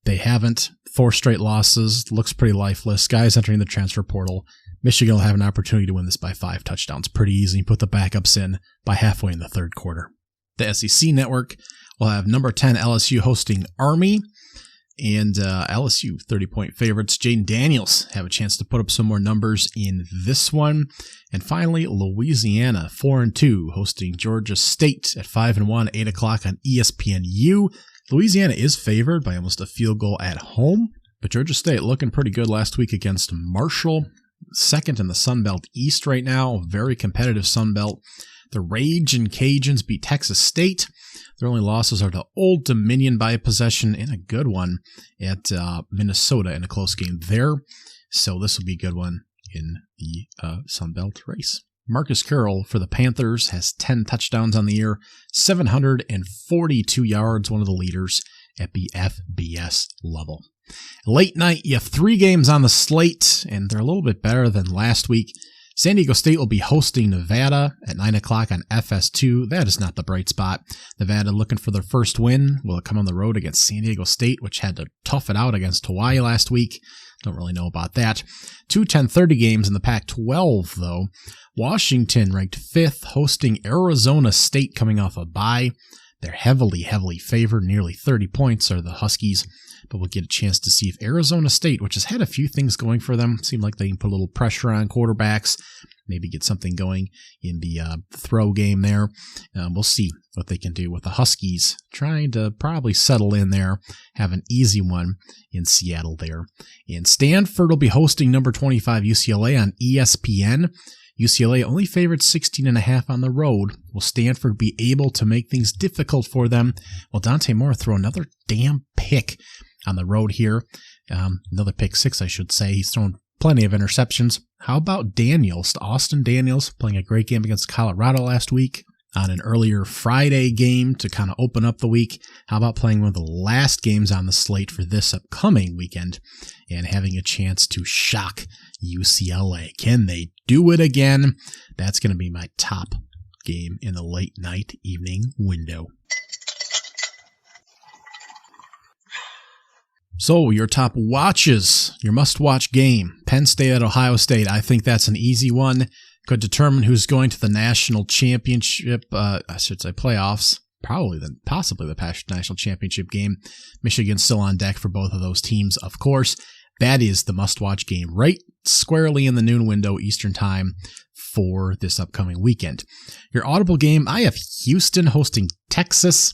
They haven't. 4 straight losses. Looks pretty lifeless. Guys entering the transfer portal. Michigan will have an opportunity to win this by 5 touchdowns. Pretty easy. Put the backups in by halfway in the third quarter. The SEC network will have number 10 LSU hosting Army. And LSU 30-point favorites. Jaden Daniels have a chance to put up some more numbers in this one. And finally, Louisiana 4-2 hosting Georgia State at 5-1, 8 o'clock on ESPNU. Louisiana is favored by almost a field goal at home, but Georgia State looking pretty good last week against Marshall. Second in the Sun Belt East right now. Very competitive Sun Belt. The Ragin' Cajuns beat Texas State. Their only losses are to Old Dominion by a possession and a good one at Minnesota in a close game there. So this will be a good one in the Sun Belt race. Marcus Carroll for the Panthers has 10 touchdowns on the year, 742 yards, one of the leaders at the FBS level. Late night, you have 3 games on the slate, and they're a little bit better than last week. San Diego State will be hosting Nevada at 9 o'clock on FS2. That is not the bright spot. Nevada looking for their first win. Will it come on the road against San Diego State, which had to tough it out against Hawaii last week? Don't really know about that. 2 10:30 games in the Pac-12, though. Washington ranked 5th, hosting Arizona State coming off a bye. They're heavily favored. Nearly 30 points are the Huskies. But we'll get a chance to see if Arizona State, which has had a few things going for them, seem like they can put a little pressure on quarterbacks, maybe get something going in the throw game there. We'll see what they can do with the Huskies, trying to probably settle in there, have an easy one in Seattle there. And Stanford will be hosting number 25 UCLA on ESPN. UCLA only favored 16.5 on the road. Will Stanford be able to make things difficult for them? Will Dante Moore throw another damn pick on the road here? Another pick 6, I should say. He's thrown plenty of interceptions. How about Daniels, Austin Daniels, playing a great game against Colorado last week on an earlier Friday game to kind of open up the week? How about playing one of the last games on the slate for this upcoming weekend and having a chance to shock UCLA? Can they do it again? That's going to be my top game in the late night evening window. So, your top watches, your must-watch game, Penn State at Ohio State. I think that's an easy one. Could determine who's going to the national championship, playoffs. Possibly the national championship game. Michigan's still on deck for both of those teams, of course. That is the must-watch game right squarely in the noon window Eastern time for this upcoming weekend. Your audible game, I have Houston hosting Texas.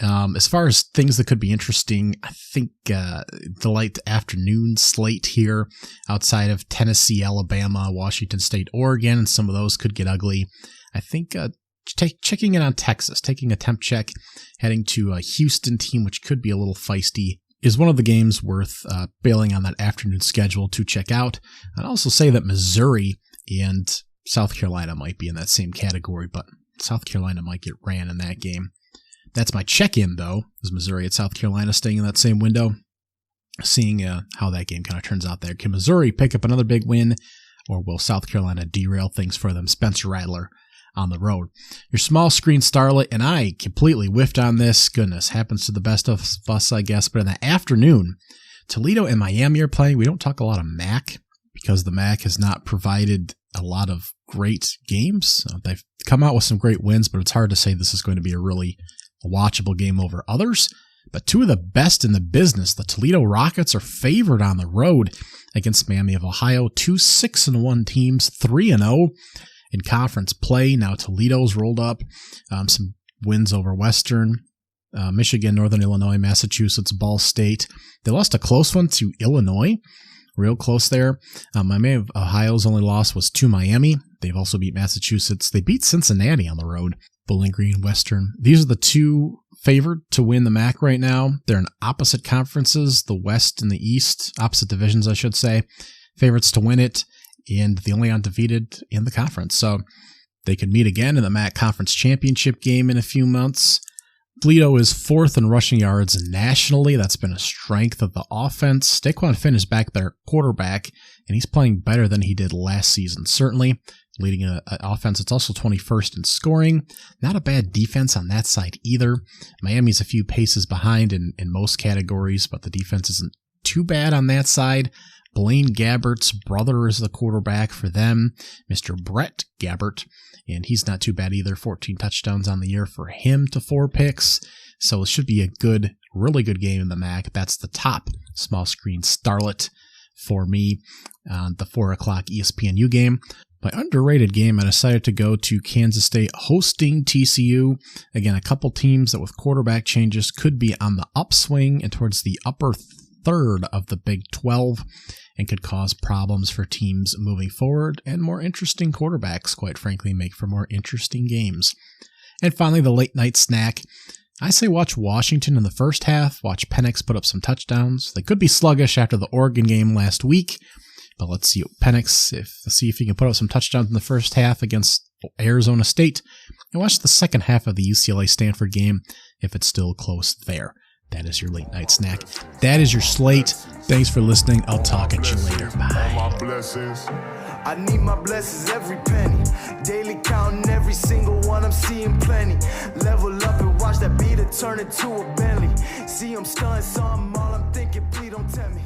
As far as things that could be interesting, I think the late afternoon slate here outside of Tennessee, Alabama, Washington State, Oregon, and some of those could get ugly. I think checking in on Texas, taking a temp check, heading to a Houston team, which could be a little feisty, is one of the games worth bailing on that afternoon schedule to check out. I'd also say that Missouri and South Carolina might be in that same category, but South Carolina might get ran in that game. That's my check-in, though, is Missouri at South Carolina staying in that same window, seeing how that game kind of turns out there. Can Missouri pick up another big win, or will South Carolina derail things for them? Spencer Rattler on the road. Your small screen starlet, and I completely whiffed on this. Goodness, happens to the best of us, I guess. But in the afternoon, Toledo and Miami are playing. We don't talk a lot of MAC because the MAC has not provided a lot of great games. They've come out with some great wins, but it's hard to say this is going to be a really watchable game over others. But 2 of the best in the business, the Toledo Rockets, are favored on the road against Miami of Ohio. 2 6-1 teams, 3-0 in conference play. Now Toledo's rolled up some wins over Western, Michigan, Northern Illinois, Massachusetts, Ball State. They lost a close one to Illinois, real close there. Miami of Ohio's only loss was to Miami. They've also beat Massachusetts. They beat Cincinnati on the road. Bowling Green, Western. These are the 2 favored to win the MAC right now. They're in opposite conferences, the West and the East, opposite divisions, I should say. Favorites to win it, and the only undefeated in the conference. So they could meet again in the MAC Conference Championship game in a few months. Toledo is 4th in rushing yards nationally. That's been a strength of the offense. Daquan Finn is back there, quarterback, and he's playing better than he did last season. Certainly leading an offense that's also 21st in scoring. Not a bad defense on that side either. Miami's a few paces behind in most categories, but the defense isn't too bad on that side. Blaine Gabbert's brother is the quarterback for them, Mr. Brett Gabbert, and he's not too bad either. 14 touchdowns on the year for him to 4 picks. So it should be a good, really good game in the MAC. That's the top small screen starlet for me on the 4 o'clock ESPNU game. My underrated game, I decided to go to Kansas State hosting TCU. Again, a couple teams that with quarterback changes could be on the upswing and towards the upper third of the Big 12 and could cause problems for teams moving forward, and more interesting quarterbacks, quite frankly, make for more interesting games. And finally, the late night snack. I say watch Washington in the first half, watch Penn put up some touchdowns. They could be sluggish after the Oregon game last week, but let's see let's see if he can put up some touchdowns in the first half against Arizona State, and watch the second half of the UCLA-Stanford game if it's still close there. That is your late night snack. That is your slate. Thanks for listening. I'll talk at you later. Bye. I need my blessings every penny. Daily counting every single one, I'm seeing plenty. Level up and watch that beat turn into a Bentley. See, I'm stunned, so I'm all I'm thinking, please don't tell me.